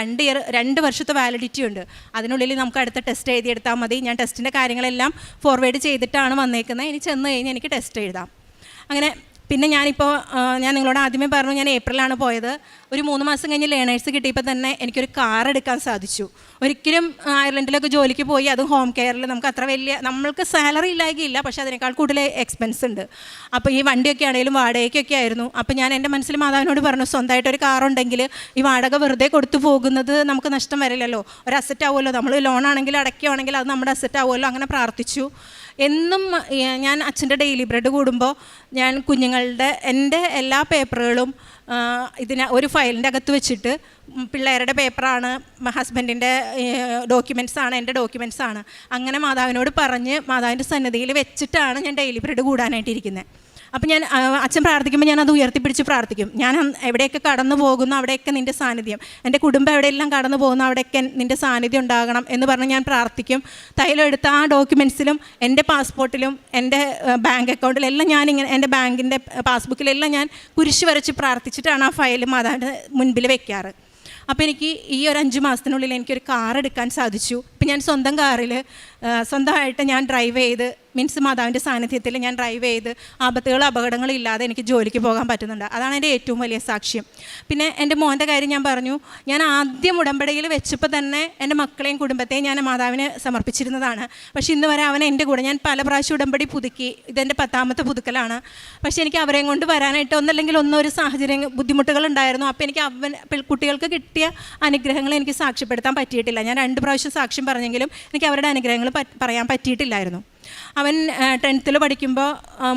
2 വർഷത്തെ വാലിഡിറ്റി ഉണ്ട്. അതിനുള്ളിൽ നമുക്ക് അടുത്ത ടെസ്റ്റ് എഴുതിയെടുത്താൽ മതി. ഞാൻ ടെസ്റ്റിൻ്റെ കാര്യങ്ങളെല്ലാം ഫോർവേഡ് ചെയ്തിട്ടാണ് വന്നേക്കുന്നത്. ഇനി ചെന്ന് കഴിഞ്ഞ് എനിക്ക് ടെസ്റ്റ് എഴുതാം. അങ്ങനെ പിന്നെ ഞാൻ നിങ്ങളോട് ആദ്യമേ പറഞ്ഞു, ഞാൻ ഏപ്രിലാണ് പോയത്. ഒരു 3 മാസം കഴിഞ്ഞ് ലേണേഴ്സ് കിട്ടിയപ്പോൾ തന്നെ എനിക്കൊരു കാർ എടുക്കാൻ സാധിച്ചു. ഒരിക്കലും അയർലൻഡിലൊക്കെ ജോലിക്ക് പോയി, അതും ഹോം കെയറിൽ നമുക്ക് അത്ര നമ്മൾക്ക് സാലറി ഇല്ലായിരിക്കില്ല, പക്ഷേ അതിനേക്കാൾ കൂടുതൽ എക്സ്പെൻസ് ഉണ്ട്. അപ്പോൾ ഈ വണ്ടിയൊക്കെ ആണെങ്കിലും വാടകയ്ക്കൊക്കെ ആയിരുന്നു. അപ്പോൾ ഞാൻ എൻ്റെ മനസ്സിൽ മാതാവിനോട് പറഞ്ഞു, സ്വന്തമായിട്ടൊരു കാറുണ്ടെങ്കിൽ ഈ വാടക വെറുതെ കൊടുത്തു പോകുന്നത് നമുക്ക് നഷ്ടം വരില്ലല്ലോ, ഒരു അസറ്റ് ആവുമല്ലോ, നമ്മൾ ലോണാണെങ്കിൽ അടയ്ക്കുകയാണെങ്കിൽ അത് നമ്മുടെ അസറ്റ് ആവുമല്ലോ. അങ്ങനെ പ്രാർത്ഥിച്ചു. എന്നും ഞാൻ അച്ഛൻ്റെ ഡെയിലി ബ്രെഡ് കൂടുമ്പോൾ ഞാൻ കുഞ്ഞുങ്ങളുടെ എൻ്റെ എല്ലാ പേപ്പറുകളും ഒരു ഫയലിൻ്റെ അകത്ത് വെച്ചിട്ട്, പിള്ളേരുടെ പേപ്പറാണ്, ഹസ്ബൻഡിൻ്റെ ഡോക്യുമെൻറ്റ്സാണ്, എൻ്റെ ഡോക്യുമെൻറ്റ്സാണ്, അങ്ങനെ മാതാവിനോട് പറഞ്ഞ് മാതാവിൻ്റെ സന്നിധിയിൽ വെച്ചിട്ടാണ് ഞാൻ ഡെയിലി ബ്രെഡ് കൂടാനായിട്ടിരിക്കുന്നത്. അപ്പം ഞാൻ അച്ഛൻ പ്രാർത്ഥിക്കുമ്പോൾ ഞാനത് ഉയർത്തിപ്പിടിച്ച് പ്രാർത്ഥിക്കും. ഞാൻ എവിടെയൊക്കെ കടന്നു പോകുന്നു അവിടെയൊക്കെ നിൻ്റെ സാന്നിധ്യം, എൻ്റെ കുടുംബം എവിടെയെല്ലാം കടന്നു പോകുന്നു അവിടെയൊക്കെ നിൻ്റെ സാന്നിധ്യം ഉണ്ടാകണം എന്ന് പറഞ്ഞ് ഞാൻ പ്രാർത്ഥിക്കും. തൈലെടുത്ത ആ ഡോക്യുമെൻറ്റ്സിലും എൻ്റെ പാസ്പോർട്ടിലും എൻ്റെ ബാങ്ക് അക്കൗണ്ടിലെല്ലാം ഞാനിങ്ങനെ എൻ്റെ ബാങ്കിൻ്റെ പാസ്ബുക്കിലെല്ലാം ഞാൻ കുരിശ് വരച്ച് പ്രാർത്ഥിച്ചിട്ടാണ് ആ ഫയൽ മാതാവിൻ്റെ മുൻപിൽ വെക്കാറ്. അപ്പോൾ എനിക്ക് ഈ ഒരു 5 മാസത്തിനുള്ളിൽ എനിക്കൊരു കാർ എടുക്കാൻ സാധിച്ചു. ഇപ്പം ഞാൻ സ്വന്തം കാറിൽ സ്വന്തമായിട്ട് ഞാൻ ഡ്രൈവ് ചെയ്ത്, മീൻസ് മാതാവിൻ്റെ സാന്നിധ്യത്തിൽ ഞാൻ ഡ്രൈവ് ചെയ്ത് അപകടങ്ങളില്ലാതെ എനിക്ക് ജോലിക്ക് പോകാൻ പറ്റുന്നുണ്ട്. അതാണ് എൻ്റെ ഏറ്റവും വലിയ സാക്ഷ്യം. പിന്നെ എൻ്റെ മോൻ്റെ കാര്യം ഞാൻ പറഞ്ഞു, ഞാൻ ആദ്യം ഉടമ്പടിയിൽ വെച്ചപ്പോൾ തന്നെ എൻ്റെ മക്കളെയും കുടുംബത്തെയും ഞാൻ മാതാവിന് സമർപ്പിച്ചിരുന്നതാണ്. പക്ഷേ ഇന്ന് വരെ അവൻ എൻ്റെ കൂടെ, ഞാൻ പല പ്രാവശ്യം ഉടമ്പടി പുതുക്കി, ഇതെൻ്റെ 10ാമത്തെ പുതുക്കലാണ്. പക്ഷേ എനിക്ക് അവരെയും കൊണ്ട് വരാനായിട്ട് ഒരു സാഹചര്യം, ബുദ്ധിമുട്ടുകൾ ഉണ്ടായിരുന്നു. അപ്പോൾ എനിക്ക് കുട്ടികൾക്ക് കിട്ടിയ അനുഗ്രഹങ്ങൾ എനിക്ക് സാക്ഷ്യപ്പെടുത്താൻ പറ്റിയിട്ടില്ല. ഞാൻ 2 പ്രാവശ്യം സാക്ഷ്യം പറഞ്ഞെങ്കിലും എനിക്ക് അവരുടെ അനുഗ്രഹങ്ങൾ പറയാൻ പറ്റിയിട്ടില്ലായിരുന്നു. അവൻ 10th പഠിക്കുമ്പോൾ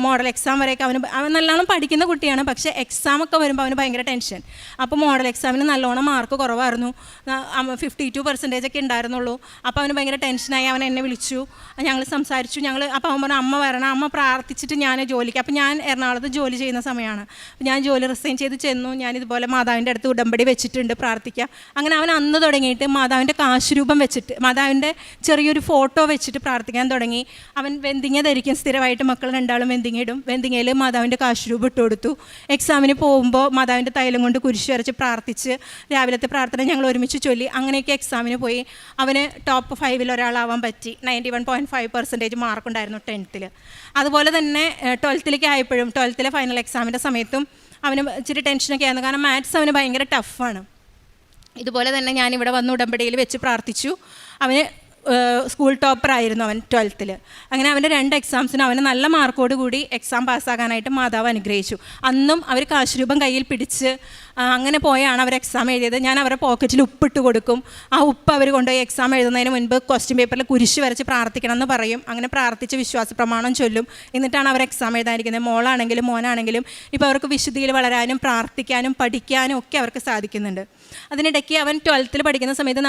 മോഡൽ എക്സാം വരെയൊക്കെ അവൻ നല്ലോണം പഠിക്കുന്ന കുട്ടിയാണ്. പക്ഷേ എക്സാമൊക്കെ വരുമ്പോൾ അവന് ഭയങ്കര ടെൻഷൻ. അപ്പോൾ മോഡൽ എക്സാമിന് നല്ലോണം മാർക്ക് കുറവായിരുന്നു, 52% ഒക്കെ ഉണ്ടായിരുന്നുള്ളൂ. അപ്പോൾ അവന് ഭയങ്കര ടെൻഷനായി. അവൻ എന്നെ വിളിച്ചു, ഞങ്ങൾ സംസാരിച്ചു. അപ്പോൾ അവൻ പറഞ്ഞു, അമ്മ വരണം, അമ്മ പ്രാർത്ഥിച്ചിട്ട് ഞാൻ ജോലിക്ക്. അപ്പോൾ ഞാൻ എറണാകുളത്ത് ജോലി ചെയ്യുന്ന സമയമാണ്. ഞാൻ ജോലി റിസൈൻ ചെയ്ത് ചെന്നു. ഞാനിതുപോലെ മാതാവിൻ്റെ അടുത്ത് ഉടമ്പടി വെച്ചിട്ടുണ്ട്, പ്രാർത്ഥിക്കാം. അങ്ങനെ അവൻ അന്ന് തുടങ്ങിയിട്ട് മാതാവിൻ്റെ കാശുരൂപം വെച്ചിട്ട്, മാതാവിൻ്റെ ചെറിയൊരു ഫോട്ടോ വെച്ചിട്ട് പ്രാർത്ഥിക്കാൻ തുടങ്ങി. അവൻ വെന്തിങ്ങ ധരിക്കും സ്ഥിരമായിട്ട്, മക്കൾ 2ആളും വെന്തിങ്ങ ഇടും. വെന്തിങ്ങയിൽ മാതാവിൻ്റെ കാശുരൂപം ഇട്ട് കൊടുത്തു. എക്സാമിന് പോകുമ്പോൾ മാതാവിൻ്റെ തൈലം കൊണ്ട് കുരിശ് വരച്ച് പ്രാർത്ഥിച്ച് രാവിലത്തെ പ്രാർത്ഥന ഞങ്ങൾ ഒരുമിച്ച് ചൊല്ലി. അങ്ങനെയൊക്കെ എക്സാമിന് പോയി. അവന് ടോപ്പ് 5 ഒരാളാവാൻ പറ്റി. 91.5% മാർക്കുണ്ടായിരുന്നു 10th. അതുപോലെ തന്നെ 12th ആയപ്പോഴും, 12th ഫൈനൽ എക്സാമിൻ്റെ സമയത്തും അവന് ഇച്ചിരി ടെൻഷനൊക്കെ ആയിരുന്നു, കാരണം മാത്സ് അവന് ഭയങ്കര ടഫാണ്. ഇതുപോലെ തന്നെ ഞാനിവിടെ വന്ന് ഉടമ്പടിയിൽ വെച്ച് പ്രാർത്ഥിച്ചു. അവന് സ്കൂൾ ടോപ്പറായിരുന്നു അവൻ 12th. അങ്ങനെ അവൻ്റെ 2 എക്സാംസിനും അവന് നല്ല മാർക്കോട് കൂടി എക്സാം പാസ്സാകാനായിട്ട് മാതാവ് അനുഗ്രഹിച്ചു. അന്നും അവർ കാശുരൂപം കയ്യിൽ പിടിച്ച് അങ്ങനെ പോയാണ് അവർ എക്സാം എഴുതിയത്. ഞാൻ അവരുടെ പോക്കറ്റിൽ ഉപ്പിട്ട് കൊടുക്കും. ആ ഉപ്പ് അവർ കൊണ്ടുപോയി എക്സാം എഴുതുന്നതിന് മുൻപ് ക്വസ്റ്റ്യൻ പേപ്പറിൽ കുരിശ് വരച്ച് പ്രാർത്ഥിക്കണം എന്ന് പറയും. അങ്ങനെ പ്രാർത്ഥിച്ച് വിശ്വാസ പ്രമാണം ചൊല്ലും. എന്നിട്ടാണ് അവർ എക്സാം എഴുതാനിരിക്കുന്നത്. മോളാണെങ്കിലും മോനാണെങ്കിലും ഇപ്പോൾ അവർക്ക് വിശുദ്ധിയിൽ വളരാനും പ്രാർത്ഥിക്കാനും പഠിക്കാനും ഒക്കെ അവർക്ക് സാധിക്കുന്നുണ്ട്. അതിനിടയ്ക്ക് അവൻ 12th പഠിക്കുന്ന സമയത്ത്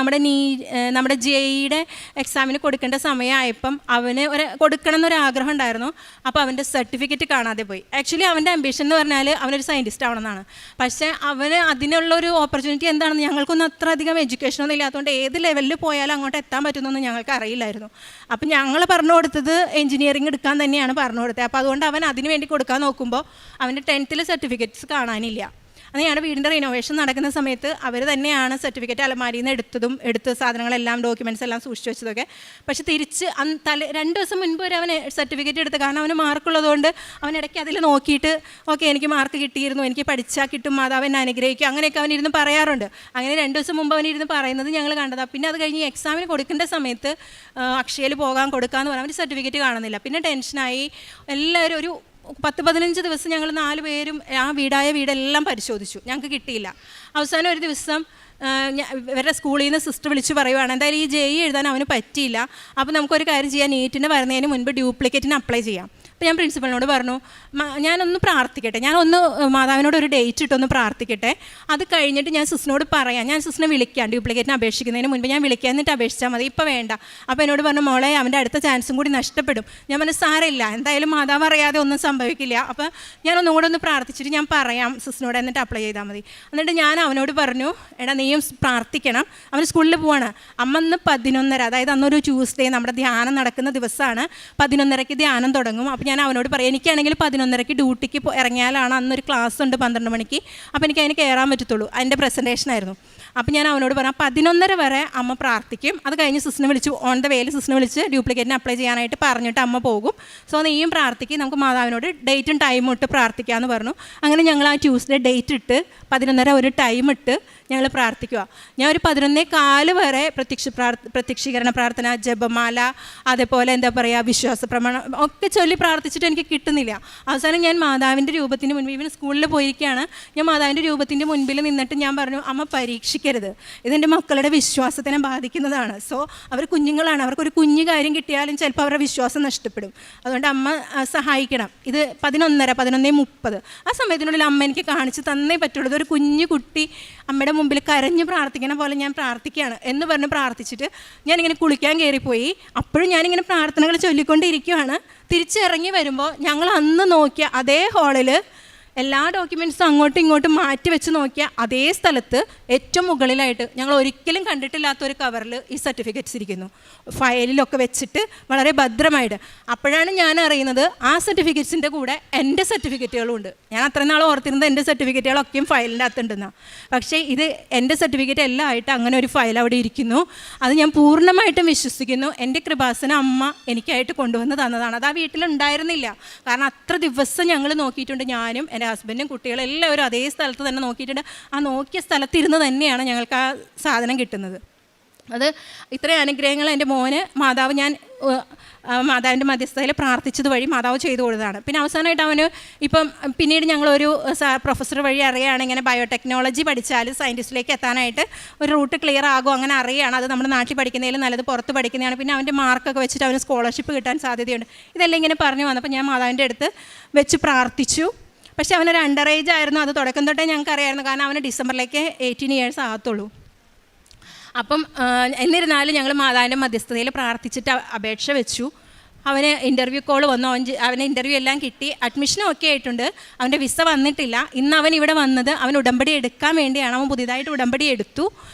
നമ്മുടെ JEE എക്സാമിന് കൊടുക്കേണ്ട സമയമായപ്പം അവന് കൊടുക്കണം എന്നൊരാഗ്രഹം ഉണ്ടായിരുന്നു. അപ്പോൾ അവൻ്റെ സർട്ടിഫിക്കറ്റ് കാണാതെ പോയി. ആക്ച്വലി അവൻ്റെ അംബിഷൻ എന്ന് പറഞ്ഞാൽ അവനൊരു സയൻറ്റിസ്റ്റ് ആവണമെന്നാണ്. പക്ഷേ അവന് അതിനുള്ളൊരു ഓപ്പർച്യൂണിറ്റി എന്താണെന്ന് ഞങ്ങൾക്കൊന്നും അത്ര അധികം എഡ്യൂക്കേഷനൊന്നും ഇല്ലാത്തതുകൊണ്ട് ഏത് ലെവലിൽ പോയാലും അങ്ങോട്ട് എത്താൻ പറ്റുമെന്നൊന്നും ഞങ്ങൾക്ക് അറിയില്ലായിരുന്നു. അപ്പം ഞങ്ങൾ പറഞ്ഞു കൊടുത്തത് എഞ്ചിനീയറിംഗ് എടുക്കാൻ തന്നെയാണ് പറഞ്ഞു കൊടുത്തത്. അപ്പോൾ അതുകൊണ്ട് അവൻ അതിന് വേണ്ടി കൊടുക്കാൻ നോക്കുമ്പോൾ അവൻ്റെ 10th സർട്ടിഫിക്കറ്റ്സ് കാണാനില്ല. അത് ഞങ്ങളുടെ വീടിൻ്റെ റിനോവേഷൻ നടക്കുന്ന സമയത്ത് അവർ തന്നെയാണ് സർട്ടിഫിക്കറ്റ് അലമാരിയിൽ നിന്ന് എടുത്ത് സാധനങ്ങളെല്ലാം ഡോക്യുമെൻറ്റ്സ് എല്ലാം സൂക്ഷിച്ച് വെച്ചതൊക്കെ. പക്ഷെ തിരിച്ച് 2 ദിവസം മുൻപ് വരെ അവന് സർട്ടിഫിക്കറ്റ് എടുത്ത്, കാരണം അവന് മാർക്കുള്ളതുകൊണ്ട് അവൻ ഇടയ്ക്ക് അതിൽ നോക്കിയിട്ട് ഓക്കെ എനിക്ക് മാർക്ക് കിട്ടിയിരുന്നു, എനിക്ക് പഠിച്ചാൽ കിട്ടും, മാതാവ് എന്നെ അനുഗ്രഹിക്കും, അങ്ങനെയൊക്കെ അവനിരുന്ന് പറയാറുണ്ട്. അങ്ങനെ 2 ദിവസം മുമ്പ് അവനിരുന്ന് പറയുന്നത് ഞങ്ങൾ കണ്ടതാണ്. പിന്നെ അത് കഴിഞ്ഞ് എക്സാമിന് കൊടുക്കേണ്ട സമയത്ത് അക്ഷയയിൽ കൊടുക്കാമെന്ന് പറഞ്ഞാൽ അവന് സർട്ടിഫിക്കറ്റ് കാണുന്നില്ല. പിന്നെ ടെൻഷനായി. എല്ലാവരും ഒരു 10-15 ദിവസം ഞങ്ങൾ 4 പേരും ആ വീടെല്ലാം പരിശോധിച്ചു, ഞങ്ങൾക്ക് കിട്ടിയില്ല. അവസാനം ഒരു ദിവസം ഇവരുടെ സ്കൂളിൽ നിന്ന് സിസ്റ്റർ വിളിച്ച് പറയുവാണ്, എന്തായാലും ഈ JEE എഴുതാൻ അവന് പറ്റിയില്ല, അപ്പോൾ നമുക്കൊരു കാര്യം ചെയ്യാം, നീറ്റിന് വരുന്നതിന് മുൻപ് ഡ്യൂപ്ലിക്കേറ്റിന് അപ്ലൈ ചെയ്യാം. അപ്പോൾ ഞാൻ പ്രിൻസിപ്പളിനോട് പറഞ്ഞു, ഞാനൊന്ന് പ്രാർത്ഥിക്കട്ടെ, ഞാനൊന്ന് മാതാവിനോട് ഒരു ഡേറ്റ് ഇട്ടൊന്ന് പ്രാർത്ഥിക്കട്ടെ, അത് കഴിഞ്ഞിട്ട് ഞാൻ സിസ്റ്ററിനോട് പറയാം, ഞാൻ സിസ്റ്ററിനെ വിളിക്കാം, ഡ്യൂപ്ലിക്കേറ്റിന് അപേക്ഷിക്കുന്നതിന് മുൻപ് ഞാൻ വിളിക്കാം, എന്നിട്ട് അപേക്ഷിച്ചാൽ മതി, ഇപ്പോൾ വേണ്ട. അപ്പോൾ എന്നോട് പറഞ്ഞു, മോളെ അവൻ്റെ അടുത്ത ചാൻസും കൂടി നഷ്ടപ്പെടും. ഞാൻ പറഞ്ഞു, സാരമില്ല, എന്തായാലും മാതാവ് അറിയാതെ ഒന്നും സംഭവിക്കില്ല, അപ്പോൾ ഞാനൊന്നും കൂടെ ഒന്ന് പ്രാർത്ഥിച്ചിട്ട് ഞാൻ പറയാം സിസ്റ്ററിനോട്, എന്നിട്ട് അപ്ലൈ ചെയ്താൽ മതി. എന്നിട്ട് ഞാൻ അവനോട് പറഞ്ഞു, എടാ നീയും പ്രാർത്ഥിക്കണം. അവൻ സ്കൂളിൽ പോവാണ്. അമ്മ ഇന്ന് 11:30, അതായത് അന്നൊരു ട്യൂസ്ഡേ നമ്മുടെ ധ്യാനം നടക്കുന്ന ദിവസമാണ്, 11:30 ധ്യാനം തുടങ്ങും. അപ്പോൾ ഞാൻ അവനോട് പറയാം, എനിക്കാണെങ്കിൽ 11:30 ഡ്യൂട്ടിക്ക് ഇറങ്ങിയാലാണ് അന്നൊരു ക്ലാസ് ഉണ്ട് 12 മണിക്ക്, അപ്പോൾ എനിക്ക് അതിന് കയറാൻ പറ്റത്തുള്ളൂ. അതിൻ്റെ പ്രസൻറ്റേഷനായിരുന്നു. അപ്പോൾ ഞാൻ അവനോട് പറയാം, 11:30 വരെ അമ്മ പ്രാർത്ഥിക്കും, അത് കഴിഞ്ഞ് സിസ്റ്ററിനെ വിളിച്ച് ഓൺ ദ വേയിൽ സിസ്റ്ററിനെ വിളിച്ച് ഡ്യൂപ്ലിക്കേറ്റിന് അപ്ലൈ ചെയ്യാനായിട്ട് പറഞ്ഞിട്ട് അമ്മ പോകും. സോ നീയും പ്രാർത്ഥിക്കും, നമുക്ക് മാതാവിനോട് ഡേറ്റും ടൈമും ഇട്ട് പ്രാർത്ഥിക്കാമെന്ന് പറഞ്ഞു. അങ്ങനെ ഞങ്ങൾ ആ ട്യൂസ്ഡേ ഡേറ്റ് ഇട്ട് 11:30 ഒരു ടൈം ഇട്ട് ഞങ്ങൾ പ്രാർത്ഥിക്കുക. ഞാൻ ഒരു 11:15 വരെ പ്രത്യക്ഷീകരണ പ്രാർത്ഥന, ജപമാല, അതേപോലെ എന്താ പറയുക, വിശ്വാസ പ്രമാണം ഒക്കെ ചൊല്ലി പ്രാർത്ഥിച്ചിട്ട് എനിക്ക് കിട്ടുന്നില്ല. അവസാനം ഞാൻ മാതാവിൻ്റെ രൂപത്തിന് മുൻപിൽ, ഇവൻ സ്കൂളിൽ പോയിരിക്കുകയാണ്, ഞാൻ മാതാവിൻ്റെ രൂപത്തിൻ്റെ മുൻപിൽ നിന്നിട്ട് ഞാൻ പറഞ്ഞു, അമ്മ പരീക്ഷിക്കരുത്, ഇതെൻ്റെ മക്കളുടെ വിശ്വാസത്തിനെ ബാധിക്കുന്നതാണ്. സോ അവർ കുഞ്ഞുങ്ങളാണ്, അവർക്കൊരു കുഞ്ഞു കാര്യം കിട്ടിയാലും ചിലപ്പോൾ അവരുടെ വിശ്വാസം നഷ്ടപ്പെടും, അതുകൊണ്ട് അമ്മ സഹായിക്കണം. ഇത് 11:30 ആ സമയത്തിനുള്ളിൽ അമ്മ എനിക്ക് കാണിച്ച് തന്നേ പറ്റുള്ളൂ. ഇതൊരു കുഞ്ഞു കുട്ടി അമ്മയുടെ മുമ്പിൽ കരഞ്ഞ് പ്രാർത്ഥിക്കണ പോലെ ഞാൻ പ്രാർത്ഥിക്കുകയാണ് എന്ന് പറഞ്ഞ് പ്രാർത്ഥിച്ചിട്ട് ഞാനിങ്ങനെ കുളിക്കാൻ കയറിപ്പോയി. അപ്പോഴും ഞാനിങ്ങനെ പ്രാർത്ഥനകൾ ചൊല്ലിക്കൊണ്ടിരിക്കുകയാണ്. തിരിച്ചിറങ്ങി വരുമ്പോൾ ഞങ്ങൾ അന്ന് നോക്കിയ അതേ ഹാളിൽ എല്ലാ ഡോക്യുമെൻറ്റ്സും അങ്ങോട്ടും ഇങ്ങോട്ടും മാറ്റി വെച്ച് നോക്കിയ അതേ സ്ഥലത്ത് ഏറ്റവും മുകളിലായിട്ട് ഞങ്ങൾ ഒരിക്കലും കണ്ടിട്ടില്ലാത്തൊരു കവറിൽ ഈ സർട്ടിഫിക്കറ്റ്സ് ഇരിക്കുന്നു, ഫയലിലൊക്കെ വെച്ചിട്ട് വളരെ ഭദ്രമായിട്ട്. അപ്പോഴാണ് ഞാൻ അറിയുന്നത് ആ സർട്ടിഫിക്കറ്റ്സിൻ്റെ കൂടെ എൻ്റെ സർട്ടിഫിക്കറ്റുകളും ഉണ്ട്. ഞാൻ അത്ര നാൾ ഓർത്തിരുന്നത് എൻ്റെ സർട്ടിഫിക്കറ്റുകളൊക്കെയും ഫയലിൻ്റെ അകത്തുണ്ടെന്നാണ്. പക്ഷേ ഇത് എൻ്റെ സർട്ടിഫിക്കറ്റ് എല്ലാം ആയിട്ട് അങ്ങനെ ഒരു ഫയൽ അവിടെ ഇരിക്കുന്നു. അത് ഞാൻ പൂർണ്ണമായിട്ടും വിശ്വസിക്കുന്നു. എൻ്റെ കൃപാസന അമ്മ എനിക്കായിട്ട് കൊണ്ടുവന്ന് തന്നതാണ്. അത് ആ വീട്ടിലുണ്ടായിരുന്നില്ല, കാരണം അത്ര ദിവസം ഞങ്ങൾ നോക്കിയിട്ടുണ്ട്. ഞാനും എൻ്റെ ഹസ്ബൻഡും കുട്ടികളും എല്ലാവരും അതേ സ്ഥലത്ത് തന്നെ നോക്കിയിട്ടുണ്ട്. ആ നോക്കിയ സ്ഥലത്തിരുന്ന് തന്നെയാണ് ഞങ്ങൾക്ക് ആ സാധനം കിട്ടുന്നത്. അത് ഇത്രയും അനുഗ്രഹങ്ങൾ എൻ്റെ മോന് മാതാവിൻ്റെ മധ്യസ്ഥതയിൽ പ്രാർത്ഥിച്ചത് വഴി മാതാവ് ചെയ്തു കൊടുത്തതാണ്. പിന്നെ അവസാനമായിട്ട് അവന് ഇപ്പം പിന്നീട് ഞങ്ങളൊരു പ്രൊഫസർ വഴി അറിയുകയാണ്, ഇങ്ങനെ ബയോടെക്നോളജി പഠിച്ചാൽ സയൻറ്റിസ്റ്റിലേക്ക് എത്താനായിട്ട് ഒരു റൂട്ട് ക്ലിയർ ആകും, അങ്ങനെ അറിയുകയാണ്. അത് നമ്മുടെ നാട്ടിൽ പഠിക്കുന്നതിൽ നല്ലത് പുറത്ത് പഠിക്കുന്നതാണ്. പിന്നെ അവൻ്റെ മാർക്കൊക്കെ വെച്ചിട്ട് അവന് സ്കോളർഷിപ്പ് കിട്ടാൻ സാധ്യതയുണ്ട്. ഇതെല്ലാം ഇങ്ങനെ പറഞ്ഞു വന്നപ്പോൾ ഞാൻ മാതാവിൻ്റെ അടുത്ത് വെച്ച് പ്രാർത്ഥിച്ചു. പക്ഷേ അവനൊരു അണ്ടർ ഏജ് ആയിരുന്നു. അത് തുടക്കം തൊട്ടേ ഞങ്ങൾക്ക് അറിയാമായിരുന്നു, കാരണം അവന് ഡിസംബറിലേക്ക് 18 years ആകത്തുള്ളൂ. അപ്പം എന്നിരുന്നാലും ഞങ്ങൾ മാതാവിൻ്റെ മധ്യസ്ഥതയിൽ പ്രാർത്ഥിച്ചിട്ട് അപേക്ഷ വെച്ചു. അവന് ഇൻ്റർവ്യൂ കോൾ വന്നു. അവന് ഇൻ്റർവ്യൂ എല്ലാം കിട്ടി, അഡ്മിഷനും ഒക്കെ ആയിട്ടുണ്ട്. അവൻ്റെ വിസ വന്നിട്ടില്ല. ഇന്ന് അവൻ ഇവിടെ വന്നത് അവൻ ഉടമ്പടി എടുക്കാൻ വേണ്ടിയാണ്. അവൻ പുതിയതായിട്ട് ഉടമ്പടി എടുത്തു.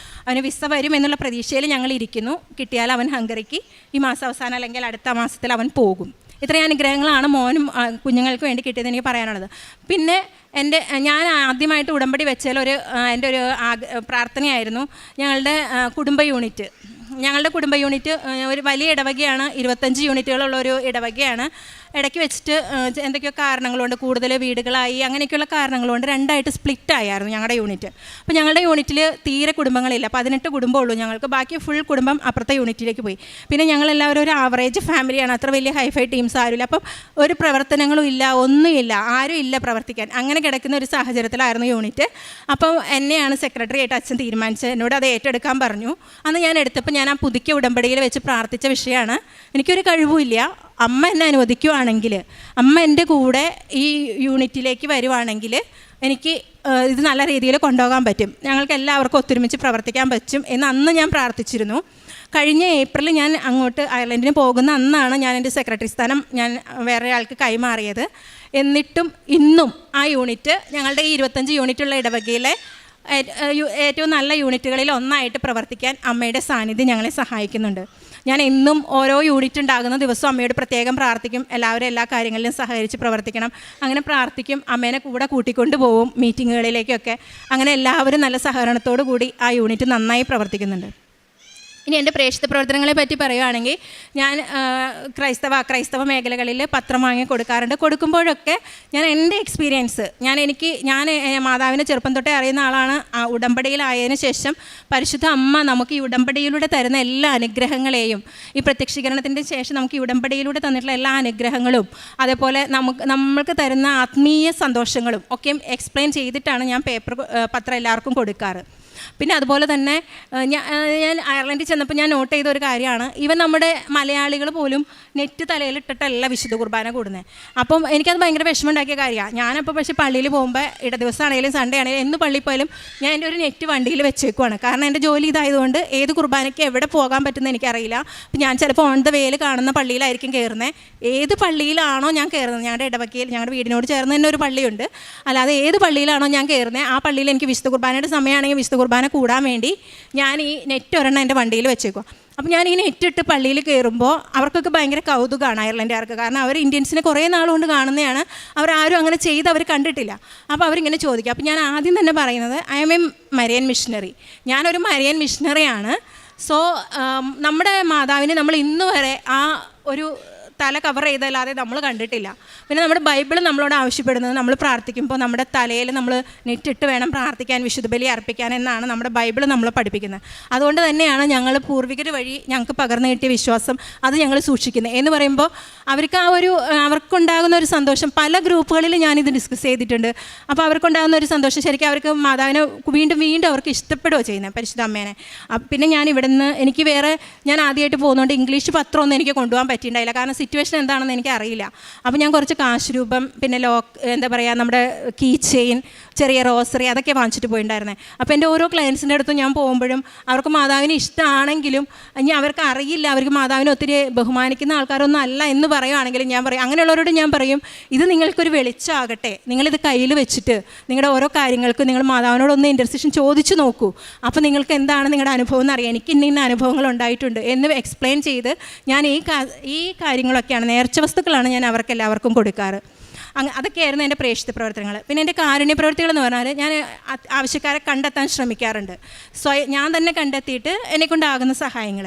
അവന് വിസ വരും എന്നുള്ള പ്രതീക്ഷയിൽ ഞങ്ങൾ ഇരിക്കുന്നു. കിട്ടിയാൽ അവൻ ഹംഗറിക്ക് ഈ മാസം അവസാനം അല്ലെങ്കിൽ അടുത്ത മാസത്തിൽ അവൻ പോകും. ഇത്രയും അനുഗ്രഹങ്ങളാണ് മോനും കുഞ്ഞുങ്ങൾക്ക് വേണ്ടി കിട്ടിയത് എനിക്ക് പറയാനുള്ളത്. പിന്നെ ഞാൻ ആദ്യമായിട്ട് ഉടമ്പടി വെച്ചാൽ എൻ്റെ ഒരു പ്രാർത്ഥനയായിരുന്നു ഞങ്ങളുടെ കുടുംബ യൂണിറ്റ്. ഒരു വലിയ ഇടവകയാണ്, 25 യൂണിറ്റുകളുള്ള ഒരു ഇടവകയാണ്. ഇടയ്ക്ക് വെച്ചിട്ട് എന്തൊക്കെയോ കാരണങ്ങളുണ്ട്, കൂടുതൽ വീടുകളായി, അങ്ങനെയൊക്കെയുള്ള കാരണങ്ങളുണ്ട് 2ആയിട്ട് സ്പ്ലിറ്റ് ആയിരുന്നു ഞങ്ങളുടെ യൂണിറ്റ്. അപ്പോൾ ഞങ്ങളുടെ യൂണിറ്റിൽ തീരെ കുടുംബങ്ങളില്ല, 18 കുടുംബമുള്ളൂ ഞങ്ങൾക്ക്. ബാക്കി ഫുൾ കുടുംബം അപ്പുറത്തെ യൂണിറ്റിലേക്ക് പോയി. പിന്നെ ഞങ്ങളെല്ലാവരും ഒരു ആവറേജ് ഫാമിലിയാണ്, അത്ര വലിയ ഹൈഫൈ ടീംസ് ആരുമില്ല. അപ്പം ഒരു പ്രവർത്തനങ്ങളും ഇല്ല, ഒന്നുമില്ല, ആരും ഇല്ല പ്രവർത്തിക്കാൻ. അങ്ങനെ കിടക്കുന്ന ഒരു സാഹചര്യത്തിലായിരുന്നു യൂണിറ്റ്. അപ്പം എന്നെയാണ് സെക്രട്ടറി ആയിട്ട് അച്ഛൻ തീരുമാനിച്ചത്, എന്നോട് അത് ഏറ്റെടുക്കാൻ പറഞ്ഞു. അന്ന് ഞാൻ എടുത്തപ്പോൾ ഞാൻ ആ പുതുക്കിയ ഉടമ്പടിയിൽ വെച്ച് പ്രാർത്ഥിച്ച വിഷയമാണ്, എനിക്കൊരു കഴിവുമില്ല, അമ്മ എന്നെ അനുവദിക്കുവാണെങ്കിൽ, അമ്മ എൻ്റെ കൂടെ ഈ യൂണിറ്റിലേക്ക് വരുവാണെങ്കിൽ എനിക്ക് ഇത് നല്ല രീതിയിൽ കൊണ്ടുപോകാൻ പറ്റും, ഞങ്ങൾക്ക് എല്ലാവർക്കും ഒത്തൊരുമിച്ച് പ്രവർത്തിക്കാൻ പറ്റും എന്ന് അന്ന് ഞാൻ പ്രാർത്ഥിച്ചിരുന്നു. കഴിഞ്ഞ ഏപ്രിൽ ഞാൻ അങ്ങോട്ട് അയർലൻഡിന് പോകുന്ന അന്നാണ് ഞാൻ എൻ്റെ സെക്രട്ടറി സ്ഥാനം ഞാൻ വേറെ ആൾക്ക് കൈമാറിയത്. എന്നിട്ടും ഇന്നും ആ യൂണിറ്റ് ഞങ്ങളുടെ ഈ 25 യൂണിറ്റുള്ള ഇടവകയിലെ ഏറ്റവും നല്ല യൂണിറ്റുകളിൽ ഒന്നായിട്ട് പ്രവർത്തിക്കാൻ അമ്മയുടെ സാന്നിധ്യം ഞങ്ങളെ സഹായിക്കുന്നുണ്ട്. ഞാൻ എന്നും ഓരോ യൂണിറ്റ് ഉണ്ടാകുന്ന ദിവസവും അമ്മയോട് പ്രത്യേകം പ്രാർത്ഥിക്കും. എല്ലാവരും എല്ലാ കാര്യങ്ങളിലും സഹകരിച്ച് പ്രവർത്തിക്കണം. അങ്ങനെ പ്രാർത്ഥിക്കും. അമ്മേനെ കൂടെ കൂട്ടിക്കൊണ്ട് പോകും മീറ്റിങ്ങുകളിലേക്കൊക്കെ. അങ്ങനെ എല്ലാവരും നല്ല സഹകരണത്തോടു കൂടി ആ യൂണിറ്റ് നന്നായി പ്രവർത്തിക്കുന്നുണ്ട്. ഇനി എൻ്റെ പ്രേക്ഷിത പ്രവർത്തനങ്ങളെ പറ്റി പറയുകയാണെങ്കിൽ, ഞാൻ ക്രൈസ്തവ മേഖലകളിൽ പത്രം വാങ്ങി കൊടുക്കാറുണ്ട്. കൊടുക്കുമ്പോഴൊക്കെ ഞാൻ എൻ്റെ എക്സ്പീരിയൻസ് ഞാൻ മാതാവിനെ ചെറുപ്പം തൊട്ടേ അറിയുന്ന ആളാണ്. ഉടമ്പടിയിലായതിനു ശേഷം പരിശുദ്ധ അമ്മ നമുക്ക് ഈ ഉടമ്പടിയിലൂടെ തരുന്ന എല്ലാ അനുഗ്രഹങ്ങളെയും, ഈ പ്രത്യക്ഷീകരണത്തിൻ്റെ ശേഷം നമുക്ക് ഈ ഉടമ്പടിയിലൂടെ തന്നിട്ടുള്ള എല്ലാ അനുഗ്രഹങ്ങളും അതേപോലെ നമ്മൾക്ക് തരുന്ന ആത്മീയ സന്തോഷങ്ങളും ഒക്കെ എക്സ്പ്ലെയിൻ ചെയ്തിട്ടാണ് ഞാൻ പത്രം എല്ലാവർക്കും കൊടുക്കാറ്. പിന്നെ അതുപോലെ തന്നെ ഞാൻ അയർലൻഡിൽ ചെന്നപ്പോൾ ഞാൻ നോട്ട് ചെയ്ത ഒരു കാര്യമാണ്, ഇവൻ നമ്മുടെ മലയാളികൾ പോലും നെറ്റ് തലയിലിട്ടിട്ടല്ല വിശുദ്ധ കുർബാന കൂടുന്നത്. അപ്പം എനിക്കത് ഭയങ്കര വിഷമമുണ്ടാക്കിയ കാര്യമാണ്. ഞാനപ്പോൾ പക്ഷേ പള്ളിയിൽ പോകുമ്പോൾ ദിവസമാണെങ്കിലും സൺഡേ ആണെങ്കിലും എന്ന് പള്ളിയിൽ പോയാലും ഞാൻ എൻ്റെ ഒരു നെറ്റ് വണ്ടിയിൽ വെച്ചേക്കുവാണ്. കാരണം എൻ്റെ ജോലി ഇതായതുകൊണ്ട് ഏത് കുർബാനയ്ക്ക് എവിടെ പോകാൻ പറ്റുമെന്ന് എനിക്കറിയില്ല. അപ്പം ഞാൻ ചിലപ്പോൾ ഓൺ ദ വേയിൽ കാണുന്ന പള്ളിയിലായിരിക്കും കയറുന്നത്. ഏത് പള്ളിയിലാണോ ഞാൻ കയറുന്നത്, ഞങ്ങളുടെ ഇടവക്കയിൽ ഞങ്ങളുടെ വീടിനോട് ചേർന്ന് തന്നെ ഒരു പള്ളിയുണ്ട്, അല്ലാതെ ഏത് പള്ളിയിലാണോ ഞാൻ കയറുന്നത് ആ പള്ളിയിൽ എനിക്ക് വിശുദ്ധ കുർബാനയുടെ സമയമാണെങ്കിൽ വിശുദ്ധ കുർബാന കൂടാൻ വേണ്ടി ഞാൻ ഈ നെറ്റ് ഒരെണ്ണം എൻ്റെ വണ്ടിയിൽ വെച്ചേക്കുക. അപ്പോൾ ഞാൻ ഈ നെറ്റ് ഇട്ട് പള്ളിയിൽ കയറുമ്പോൾ അവർക്കൊക്കെ ഭയങ്കര കൗതുകമാണ് അയർലൻഡുകാർക്ക്. കാരണം അവർ ഇന്ത്യൻസിനെ കുറേ നാളുകൊണ്ട് കാണുന്നതാണ്, അവരാരും അങ്ങനെ ചെയ്ത് അവർ കണ്ടിട്ടില്ല. അപ്പോൾ അവരിങ്ങനെ ചോദിക്കും. അപ്പോൾ ഞാൻ ആദ്യം തന്നെ പറയുന്നത്, I M A Marian missionary, ഞാനൊരു മരിയൻ മിഷണറിയാണ്. സോ നമ്മുടെ മാതാവിനെ നമ്മൾ ഇന്ന് വരെ ആ ഒരു തല കവർ ചെയ്തല്ലാതെ നമ്മൾ കണ്ടിട്ടില്ല. പിന്നെ നമ്മുടെ ബൈബിൾ നമ്മളോട് ആവശ്യപ്പെടുന്നത്, നമ്മൾ പ്രാർത്ഥിക്കുമ്പോൾ നമ്മുടെ തലയിൽ നമ്മൾ നെറ്റിട്ട് വേണം പ്രാർത്ഥിക്കാൻ, വിശുദ്ധ ബലി അർപ്പിക്കാൻ എന്നാണ് നമ്മുടെ ബൈബിൾ നമ്മളെ പഠിപ്പിക്കുന്നത്. അതുകൊണ്ട് തന്നെയാണ് ഞങ്ങൾ പൂർവികർ വഴി ഞങ്ങൾക്ക് പകർന്നു കിട്ടിയ വിശ്വാസം അത് ഞങ്ങൾ സൂക്ഷിക്കുന്നത്. എന്ന് പറയുമ്പോൾ അവർക്ക് അവർക്കുണ്ടാകുന്ന ഒരു സന്തോഷം, പല ഗ്രൂപ്പുകളിൽ ഞാനിത് ഡിസ്കസ് ചെയ്തിട്ടുണ്ട്. അപ്പോൾ അവർക്കുണ്ടാകുന്ന ഒരു സന്തോഷം ശരിക്കും അവർക്ക് മാതാവിനെ വീണ്ടും വീണ്ടും അവർക്ക് ഇഷ്ടപ്പെടുകയോ ചെയ്യുന്നത്, പരിശുദ്ധ അമ്മേനെ. പിന്നെ ഞാൻ ഇവിടെ നിന്ന് ഞാൻ ആദ്യമായിട്ട് പോകുന്നതുകൊണ്ട് ഇംഗ്ലീഷ് പത്രമൊന്നും എനിക്ക് കൊണ്ടുപോകാൻ പറ്റിയിട്ടുണ്ടായില്ല. കാരണം സിറ്റുവേഷൻ എന്താണെന്ന് എനിക്ക് അറിയില്ല. അപ്പോൾ ഞാൻ കുറച്ച് കാശ് രൂപം, പിന്നെ നമ്മുടെ കീ ചെയിൻ, ചെറിയ റോസറി അതൊക്കെ വാങ്ങിച്ചിട്ട് പോയിട്ടുണ്ടായിരുന്നത്. അപ്പോൾ എൻ്റെ ഓരോ ക്ലയൻസിൻ്റെ അടുത്തും ഞാൻ പോകുമ്പോഴും അവർക്ക് മാതാവിന് ഇഷ്ടമാണെങ്കിലും ഇനി അവർക്ക് അറിയില്ല, അവർക്ക് മാതാവിനെ ഒത്തിരി ബഹുമാനിക്കുന്ന ആൾക്കാരൊന്നും അല്ല എന്ന് പറയുകയാണെങ്കിലും ഞാൻ പറയും, അങ്ങനെയുള്ളവരോട് ഞാൻ പറയും, ഇത് നിങ്ങൾക്കൊരു വെളിച്ചമാകട്ടെ, നിങ്ങളിത് കയ്യിൽ വെച്ചിട്ട് നിങ്ങളുടെ ഓരോ കാര്യങ്ങൾക്ക് നിങ്ങൾ മാതാവിനോടൊന്ന് ഇൻ്റർസെഷൻ ചോദിച്ചു നോക്കൂ. അപ്പോൾ നിങ്ങൾക്ക് എന്താണ് നിങ്ങളുടെ അനുഭവം എന്നറിയാം. എനിക്ക് ഇന്ന അനുഭവങ്ങൾ ഉണ്ടായിട്ടുണ്ട് എന്ന് എക്സ്പ്ലെയിൻ ചെയ്ത് ഞാൻ ഈ കാര്യങ്ങളൊക്കെയാണ്, നേർച്ച വസ്തുക്കളാണ് ഞാൻ അവർക്കെല്ലാവർക്കും കൊടുക്കാറ്. അതൊക്കെയായിരുന്നു എൻ്റെ പ്രേക്ഷിത പ്രവർത്തനങ്ങൾ. പിന്നെ എൻ്റെ കാരുണ്യ പ്രവർത്തികൾ എന്ന് പറഞ്ഞാൽ ഞാൻ ആവശ്യക്കാരെ കണ്ടെത്താൻ ശ്രമിക്കാറുണ്ട്. ഞാൻ തന്നെ കണ്ടെത്തിയിട്ട് എന്നെക്കൊണ്ടാകുന്ന സഹായങ്ങൾ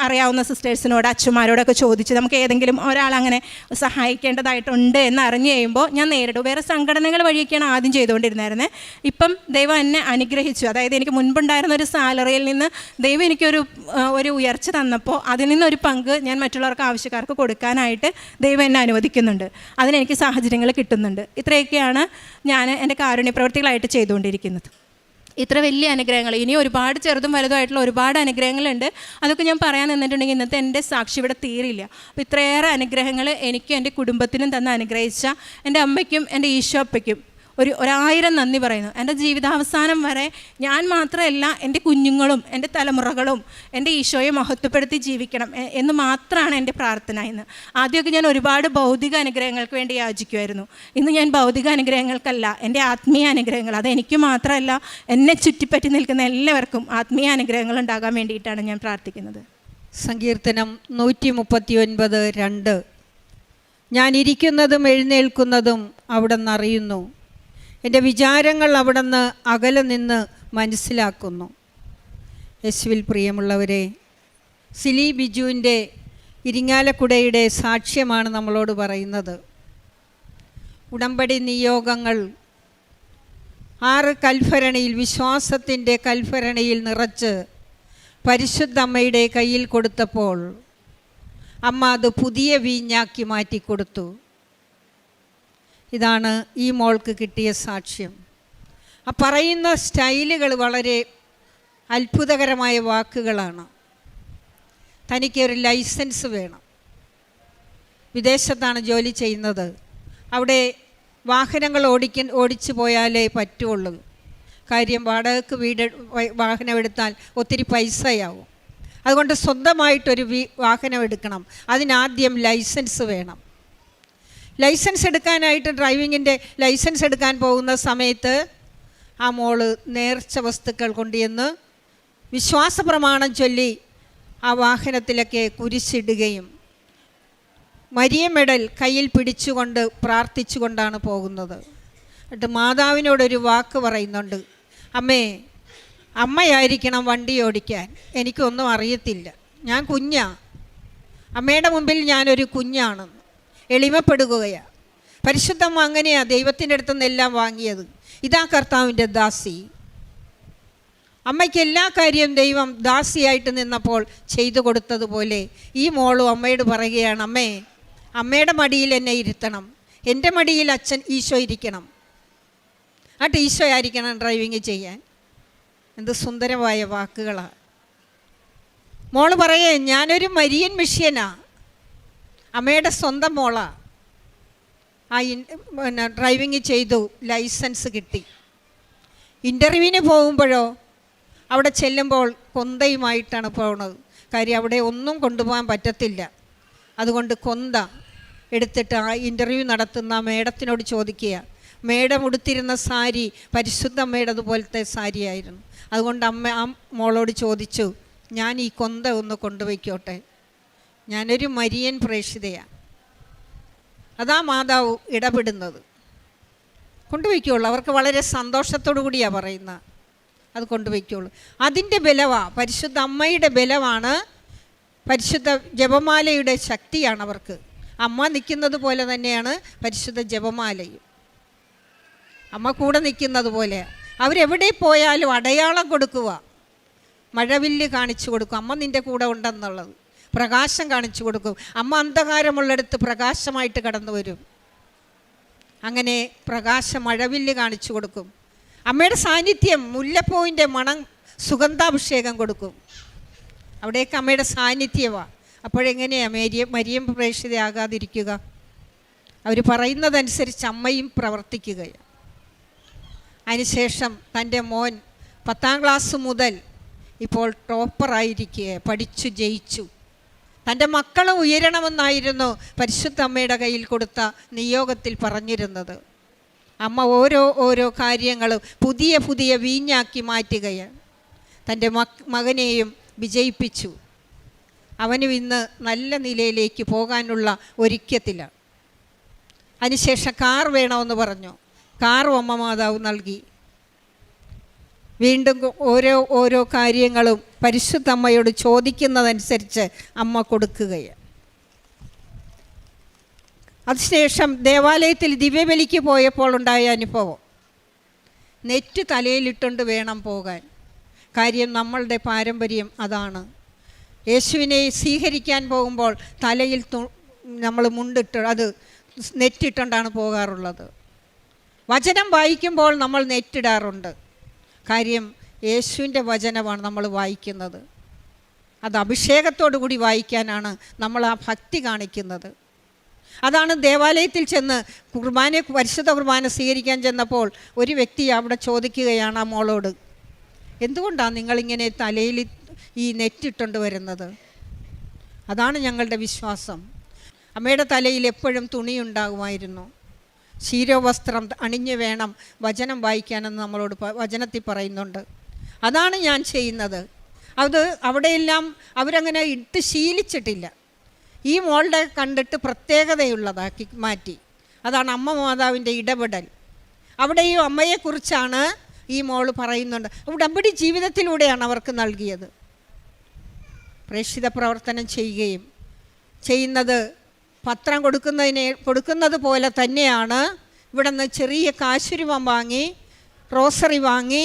അറിയാവുന്ന സിസ്റ്റേഴ്സിനോട്, അച്ഛന്മാരോടൊക്കെ ചോദിച്ച് നമുക്ക് ഏതെങ്കിലും ഒരാളങ്ങനെ സഹായിക്കേണ്ടതായിട്ടുണ്ട് എന്ന് അറിഞ്ഞു കഴിയുമ്പോൾ ഞാൻ നേരിടും. വേറെ സംഘടനകൾ വഴിയൊക്കെയാണ് ആദ്യം ചെയ്തുകൊണ്ടിരുന്നായിരുന്നത്. ഇപ്പം ദൈവം എന്നെ അനുഗ്രഹിച്ചു. അതായത് എനിക്ക് മുൻപുണ്ടായിരുന്ന ഒരു സാലറിയിൽ നിന്ന് ദൈവം എനിക്കൊരു ഉയർച്ച തന്നപ്പോൾ അതിൽ നിന്നൊരു പങ്ക് ഞാൻ മറ്റുള്ളവർക്ക് ആവശ്യക്കാർക്ക് കൊടുക്കാനായിട്ട് ദൈവം എന്നെ അനുവദിക്കുന്നുണ്ട്. അതിനെനിക്ക് സാഹചര്യങ്ങൾ കിട്ടുന്നുണ്ട്. ഇത്രയൊക്കെയാണ് ഞാൻ എൻ്റെ കാരുണ്യ പ്രവൃത്തികളായിട്ട് ചെയ്തുകൊണ്ടിരിക്കുന്നത്. ഇത്ര വലിയ അനുഗ്രഹങ്ങൾ, ഇനി ഒരുപാട് ചെറുതും വലുതുമായിട്ടുള്ള ഒരുപാട് അനുഗ്രഹങ്ങളുണ്ട്. അതൊക്കെ ഞാൻ പറയാൻ നിന്നിട്ടുണ്ടെങ്കിൽ ഇന്നത്തെ എൻ്റെ സാക്ഷി ഇവിടെ തീരില്ല. അപ്പോൾ ഇത്രയേറെ അനുഗ്രഹങ്ങൾ എനിക്കും എൻ്റെ കുടുംബത്തിനും തന്ന് അനുഗ്രഹിച്ച എൻ്റെ അമ്മയ്ക്കും എൻ്റെ ഈശോപ്പയ്ക്കും 1000 നന്ദി പറയുന്നു. എൻ്റെ ജീവിതാവസാനം വരെ ഞാൻ മാത്രമല്ല, എൻ്റെ കുഞ്ഞുങ്ങളും എൻ്റെ തലമുറകളും എൻ്റെ ഈശോയെ മഹത്വപ്പെടുത്തി ജീവിക്കണം എന്ന് മാത്രമാണ് എൻ്റെ പ്രാർത്ഥന. ഇന്ന് ആദ്യമൊക്കെ ഞാൻ ഒരുപാട് ഭൗതിക അനുഗ്രഹങ്ങൾക്ക് വേണ്ടി യാചിക്കുമായിരുന്നു. ഇന്ന് ഞാൻ ഭൗതിക അനുഗ്രഹങ്ങൾക്കല്ല, എൻ്റെ ആത്മീയ അനുഗ്രഹങ്ങൾ, അത് എനിക്ക് മാത്രമല്ല എന്നെ ചുറ്റിപ്പറ്റി നിൽക്കുന്ന എല്ലാവർക്കും ആത്മീയ അനുഗ്രഹങ്ങൾ ഉണ്ടാകാൻ വേണ്ടിയിട്ടാണ് ഞാൻ പ്രാർത്ഥിക്കുന്നത്. സങ്കീർത്തനം 139:2. ഞാൻ ഇരിക്കുന്നതും എഴുന്നേൽക്കുന്നതും അവിടുന്ന് അറിയുന്നു, എൻ്റെ വിചാരങ്ങൾ അവിടുന്ന് അകലെ നിന്ന് മനസ്സിലാക്കുന്നു. യേശുവിൽ പ്രിയമുള്ളവരെ, സിലി ബിജുവിൻ്റെ ഇരിങ്ങാലക്കുടയുടെ സാക്ഷ്യമാണ് നമ്മളോട് പറയുന്നത്. ഉടമ്പടി നിയോഗങ്ങൾ 6 കൽഭരണിയിൽ, വിശ്വാസത്തിൻ്റെ കൽഭരണിയിൽ നിറച്ച് പരിശുദ്ധ അമ്മയുടെ കയ്യിൽ കൊടുത്തപ്പോൾ അമ്മ അത് പുതിയ വീഞ്ഞാക്കി മാറ്റിക്കൊടുത്തു. ഇതാണ് ഈ മോൾക്ക് കിട്ടിയ സാക്ഷ്യം. ആ പറയുന്ന സ്റ്റൈലുകൾ വളരെ അത്ഭുതകരമായ വാക്കുകളാണ്. തനിക്കൊരു ലൈസൻസ് വേണം. വിദേശത്താണ് ജോലി ചെയ്യുന്നത്. അവിടെ വാഹനങ്ങൾ ഓടിച്ചു പോയാലേ പറ്റുള്ളൂ. കാര്യം വാടകയ്ക്ക് വാഹനം എടുത്താൽ ഒത്തിരി പൈസയാവും. അതുകൊണ്ട് സ്വന്തമായിട്ടൊരു വാഹനം എടുക്കണം. അതിനാദ്യം ലൈസൻസ് വേണം. ലൈസൻസ് എടുക്കാനായിട്ട്, ഡ്രൈവിങ്ങിൻ്റെ ലൈസൻസ് എടുക്കാൻ പോകുന്ന സമയത്ത് ആ മോള് നേർച്ച വസ്തുക്കൾ കൊണ്ടുവന്ന് വിശ്വാസ പ്രമാണം ചൊല്ലി ആ വാഹനത്തിലൊക്കെ കുരിശിടുകയും മരിയ മെഡൽ കയ്യിൽ പിടിച്ചുകൊണ്ട് പ്രാർത്ഥിച്ചുകൊണ്ടാണ് പോകുന്നത്. എന്നിട്ട് മാതാവിനോടൊരു വാക്ക് പറയുന്നുണ്ട്, അമ്മേ, അമ്മയായിരിക്കണം വണ്ടി ഓടിക്കാൻ, എനിക്കൊന്നും അറിയത്തില്ല, ഞാൻ കുഞ്ഞാ, അമ്മയുടെ മുമ്പിൽ ഞാനൊരു കുഞ്ഞാണെന്ന് എളിമപ്പെടുകയാണ്. പരിശുദ്ധമ്മ അങ്ങനെയാണ് ദൈവത്തിൻ്റെ അടുത്ത് നിന്നെല്ലാം വാങ്ങിയത്. ഇതാ കർത്താവിൻ്റെ ദാസി. അമ്മയ്ക്ക് എല്ലാ കാര്യവും ദൈവം ദാസിയായിട്ട് നിന്നപ്പോൾ ചെയ്തു കൊടുത്തതുപോലെ ഈ മോളും അമ്മയോട് പറയുകയാണ്, അമ്മേ, അമ്മയുടെ മടിയിൽ എന്നെ ഇരുത്തണം, എൻ്റെ മടിയിൽ അച്ഛൻ ഈശോ ഇരിക്കണം, ആട്ട് ഈശോ ആയിരിക്കണം ഡ്രൈവിങ് ചെയ്യാൻ. എന്ത് സുന്ദരമായ വാക്കുകളാണ്. മോള് പറയേ, ഞാനൊരു മരിയൻ മിഷ്യനാ, അമ്മയുടെ സ്വന്തം മോളാ. ആ ഡ്രൈവിങ് ചെയ്തു, ലൈസൻസ് കിട്ടി. ഇൻ്റർവ്യൂവിന് പോകുമ്പോഴോ അവിടെ ചെല്ലുമ്പോൾ കൊന്തയുമായിട്ടാണ് പോകുന്നത്. കാര്യം അവിടെ ഒന്നും കൊണ്ടുപോകാൻ പറ്റത്തില്ല. അതുകൊണ്ട് കൊന്ത എടുത്തിട്ട് ആ ഇൻ്റർവ്യൂ നടത്തുന്ന മേഡത്തിനോട് ചോദിക്കുക. മേഡം ഉടുത്തിരുന്ന സാരി പരിശുദ്ധ അമ്മയുടേതുപോലത്തെ സാരിയായിരുന്നു. അതുകൊണ്ട് അമ്മ ആ മോളോട് ചോദിച്ചു, ഞാൻ ഈ കൊന്ത ഒന്ന് കൊണ്ടുപോയിക്കോട്ടെ, ഞാനൊരു മരിയൻ പ്രേക്ഷിതയാണ്. അതാ മാതാവ് ഇടപെടുന്നത്. കൊണ്ടുപോയിക്കോളൂ, അവർക്ക് വളരെ സന്തോഷത്തോടു കൂടിയാണ് പറയുന്നത്, അത് കൊണ്ടുപോയിക്കോളൂ. അതിൻ്റെ ബലമാണ്, പരിശുദ്ധ അമ്മയുടെ ബലമാണ്, പരിശുദ്ധ ജപമാലയുടെ ശക്തിയാണ് അവർക്ക്. അമ്മ നിൽക്കുന്നത് പോലെ തന്നെയാണ് പരിശുദ്ധ ജപമാലയും. അമ്മ കൂടെ നിൽക്കുന്നത് പോലെ അവരെവിടെ പോയാലും അടയാളം കൊടുക്കുക, മഴവില്ല് കാണിച്ചു കൊടുക്കും, അമ്മ നിൻ്റെ കൂടെ ഉണ്ടെന്നുള്ളത്. പ്രകാശം കാണിച്ചു കൊടുക്കും. അമ്മ അന്ധകാരമുള്ളിടത്ത് പ്രകാശമായിട്ട് കടന്നു വരും. അങ്ങനെ മഴവില്ല് കാണിച്ചു കൊടുക്കും. അമ്മയുടെ സാന്നിധ്യം, മുല്ലപ്പൂവിൻ്റെ മണം, സുഗന്ധാഭിഷേകം കൊടുക്കും. അവിടേക്ക് അമ്മയുടെ സാന്നിധ്യമാണ്. അപ്പോഴെങ്ങനെയാണ് മരിയം പ്രേക്ഷിതയാകാതിരിക്കുക? അവർ പറയുന്നതനുസരിച്ച് അമ്മയും പ്രവർത്തിക്കുകയാണ്. അതിനുശേഷം തൻ്റെ മോൻ 10ാം ക്ലാസ് മുതൽ ഇപ്പോൾ ടോപ്പറായിരിക്കുക, പഠിച്ചു ജയിച്ചു. തൻ്റെ മക്കൾ ഉയരണമെന്നായിരുന്നു പരിശുദ്ധ അമ്മയുടെ കയ്യിൽ കൊടുത്ത നിയോഗത്തിൽ പറഞ്ഞിരുന്നത്. അമ്മ ഓരോ കാര്യങ്ങളും പുതിയ പുതിയ വീഞ്ഞാക്കി മാറ്റുകയാണ്. തൻ്റെ മകനെയും വിജയിപ്പിച്ചു. അവനും ഇന്ന് നല്ല നിലയിലേക്ക് പോകാനുള്ള ഒരുക്കത്തിലാണ്. അതിനുശേഷം കാർ വേണമെന്ന് പറഞ്ഞു. കാറും അമ്മ മാതാവ് നൽകി. വീണ്ടും ഓരോ കാര്യങ്ങളും പരിശുദ്ധ അമ്മയോട് ചോദിക്കുന്നതനുസരിച്ച് അമ്മ കൊടുക്കുകയാണ്. അതിനുശേഷം ദേവാലയത്തിൽ ദിവ്യബലിക്ക് പോയപ്പോൾ ഉണ്ടായ അനുഭവം, നെറ്റ് തലയിലിട്ടുണ്ട് വേണം പോകാൻ. കാര്യം നമ്മളുടെ പാരമ്പര്യം അതാണ്. യേശുവിനെ സ്വീകരിക്കാൻ പോകുമ്പോൾ തലയിൽ നമ്മൾ മുണ്ടിട്ട് അത് നെറ്റിട്ടുകൊണ്ടാണ് പോകാറുള്ളത്. വചനം വായിക്കുമ്പോൾ നമ്മൾ നെറ്റിടാറുണ്ട്. കാര്യം യേശുവിൻ്റെ വചനമാണ് നമ്മൾ വായിക്കുന്നത്. അത് അഭിഷേകത്തോടു കൂടി വായിക്കാനാണ് നമ്മൾ ആ ഭക്തി കാണിക്കുന്നത്. അതാണ് ദേവാലയത്തിൽ ചെന്ന് പരിശുദ്ധ കുർബാന സ്വീകരിക്കാൻ ചെന്നപ്പോൾ ഒരു വ്യക്തി അവിടെ ചോദിക്കുകയാണ് ആ മോളോട്, എന്തുകൊണ്ടാണ് നിങ്ങളിങ്ങനെ തലയിൽ ഈ നെറ്റിട്ടുണ്ട് വരുന്നത്? അതാണ് ഞങ്ങളുടെ വിശ്വാസം. അമ്മയുടെ തലയിൽ എപ്പോഴും തുണിയുണ്ടാകുമായിരുന്നു. ശിരോവസ്ത്രം അണിഞ്ഞു വേണം വചനം വായിക്കാനെന്ന് നമ്മളോട് വചനത്തിൽ പറയുന്നുണ്ട്. അതാണ് ഞാൻ ചെയ്യുന്നത്. അത് അവിടെയെല്ലാം അവരങ്ങനെ ഇട്ട് ശീലിച്ചിട്ടില്ല. ഈ മോളുടെ കണ്ടിട്ട് പ്രത്യേകതയുള്ളതാക്കി മാറ്റി. അതാണ് അമ്മ മാതാവിൻ്റെ ഇടപെടൽ. അവിടെയും അമ്മയെക്കുറിച്ചാണ് ഈ മോൾ പറയുന്നുണ്ട്. ഉടമ്പടി ജീവിതത്തിലൂടെയാണ് അവർക്ക് നൽകിയത്. പ്രേക്ഷിത പ്രവർത്തനം ചെയ്യുകയും ചെയ്യുന്നത് പത്രം കൊടുക്കുന്നത് പോലെ തന്നെയാണ്. ഇവിടെ നിന്ന് ചെറിയ കാശുരൂപം വാങ്ങി, റോസറി വാങ്ങി,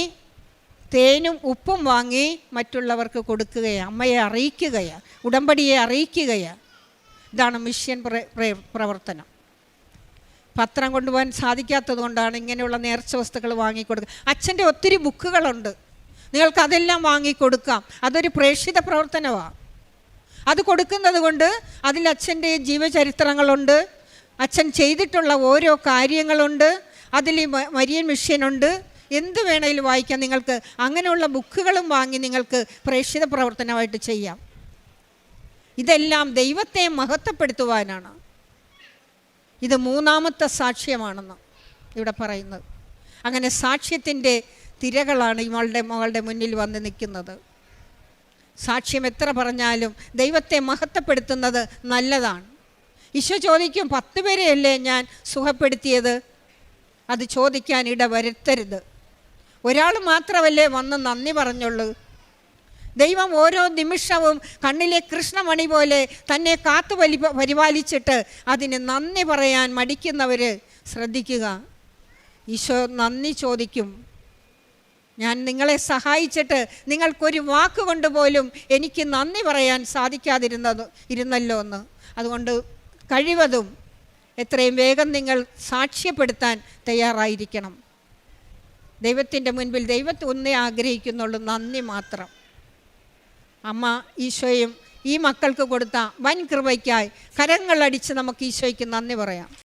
തേനും ഉപ്പും വാങ്ങി മറ്റുള്ളവർക്ക് കൊടുക്കുകയാണ്. അമ്മയെ അറിയിക്കുകയാണ്, ഉടമ്പടിയെ അറിയിക്കുകയാണ്. ഇതാണ് മിഷൻ പ്രവർത്തനം. പത്രം കൊണ്ടുപോകാൻ സാധിക്കാത്തത് കൊണ്ടാണ് ഇങ്ങനെയുള്ള നേർച്ച വസ്തുക്കൾ വാങ്ങിക്കൊടുക്കുക. അച്ഛൻ്റെ ഒത്തിരി ബുക്കുകളുണ്ട്, നിങ്ങൾക്കതെല്ലാം വാങ്ങിക്കൊടുക്കാം. അതൊരു പ്രേക്ഷിത പ്രവർത്തനമാണ്. അത് കൊടുക്കുന്നത് കൊണ്ട് അതിൽ അച്ഛൻ്റെ ജീവചരിത്രങ്ങളുണ്ട്, അച്ഛൻ ചെയ്തിട്ടുള്ള ഓരോ കാര്യങ്ങളുണ്ട്, അതിൽ മരിയൻ മിഷ്യനുണ്ട്. എന്ത് വേണമെങ്കിലും വായിക്കാം നിങ്ങൾക്ക്. അങ്ങനെയുള്ള ബുക്കുകളും വാങ്ങി നിങ്ങൾക്ക് പ്രേക്ഷിത പ്രവർത്തനമായിട്ട് ചെയ്യാം. ഇതെല്ലാം ദൈവത്തെ മഹത്വപ്പെടുത്തുവാനാണ്. ഇത് 3ാമത്തെ സാക്ഷ്യമാണെന്ന് ഇവിടെ പറയുന്നത്. അങ്ങനെ സാക്ഷ്യത്തിൻ്റെ തിരകളാണ് മകളുടെ മുന്നിൽ വന്ന് നിൽക്കുന്നത്. സാക്ഷ്യം എത്ര പറഞ്ഞാലും ദൈവത്തെ മഹത്വപ്പെടുത്തുന്നത് നല്ലതാണ്. ഈശോ ചോദിക്കും, 10 പേരെയല്ലേ ഞാൻ സുഖപ്പെടുത്തിയത്? അത് ചോദിക്കാൻ ഇട വരുത്തരുത്. ഒരാൾ മാത്രമല്ലേ വന്ന് നന്ദി പറഞ്ഞുള്ളൂ. ദൈവം ഓരോ നിമിഷവും കണ്ണിലെ കൃഷ്ണമണി പോലെ തന്നെ കാത്തു പരിപാലിച്ചിട്ട് അതിന് നന്ദി പറയാൻ മടിക്കുന്നവർ ശ്രദ്ധിക്കുക. ഈശോ നന്ദി ചോദിക്കും. ഞാൻ നിങ്ങളെ സഹായിച്ചിട്ട് നിങ്ങൾക്കൊരു വാക്കുകൊണ്ട് പോലും എനിക്ക് നന്ദി പറയാൻ ഇരുന്നല്ലോ എന്ന്. അതുകൊണ്ട് കഴിവതും എത്രയും വേഗം നിങ്ങൾ സാക്ഷ്യപ്പെടുത്താൻ തയ്യാറായിരിക്കണം. ദൈവത്തിൻ്റെ മുൻപിൽ ദൈവത്തെ ഒന്നേ ആഗ്രഹിക്കുന്നുള്ളൂ, നന്ദി മാത്രം. അമ്മ ഈശോയും ഈ മക്കൾക്ക് കൊടുത്ത വൻ കൃപയ്ക്കായി കരങ്ങളടിച്ച് നമുക്ക് ഈശോയ്ക്ക് നന്ദി പറയാം.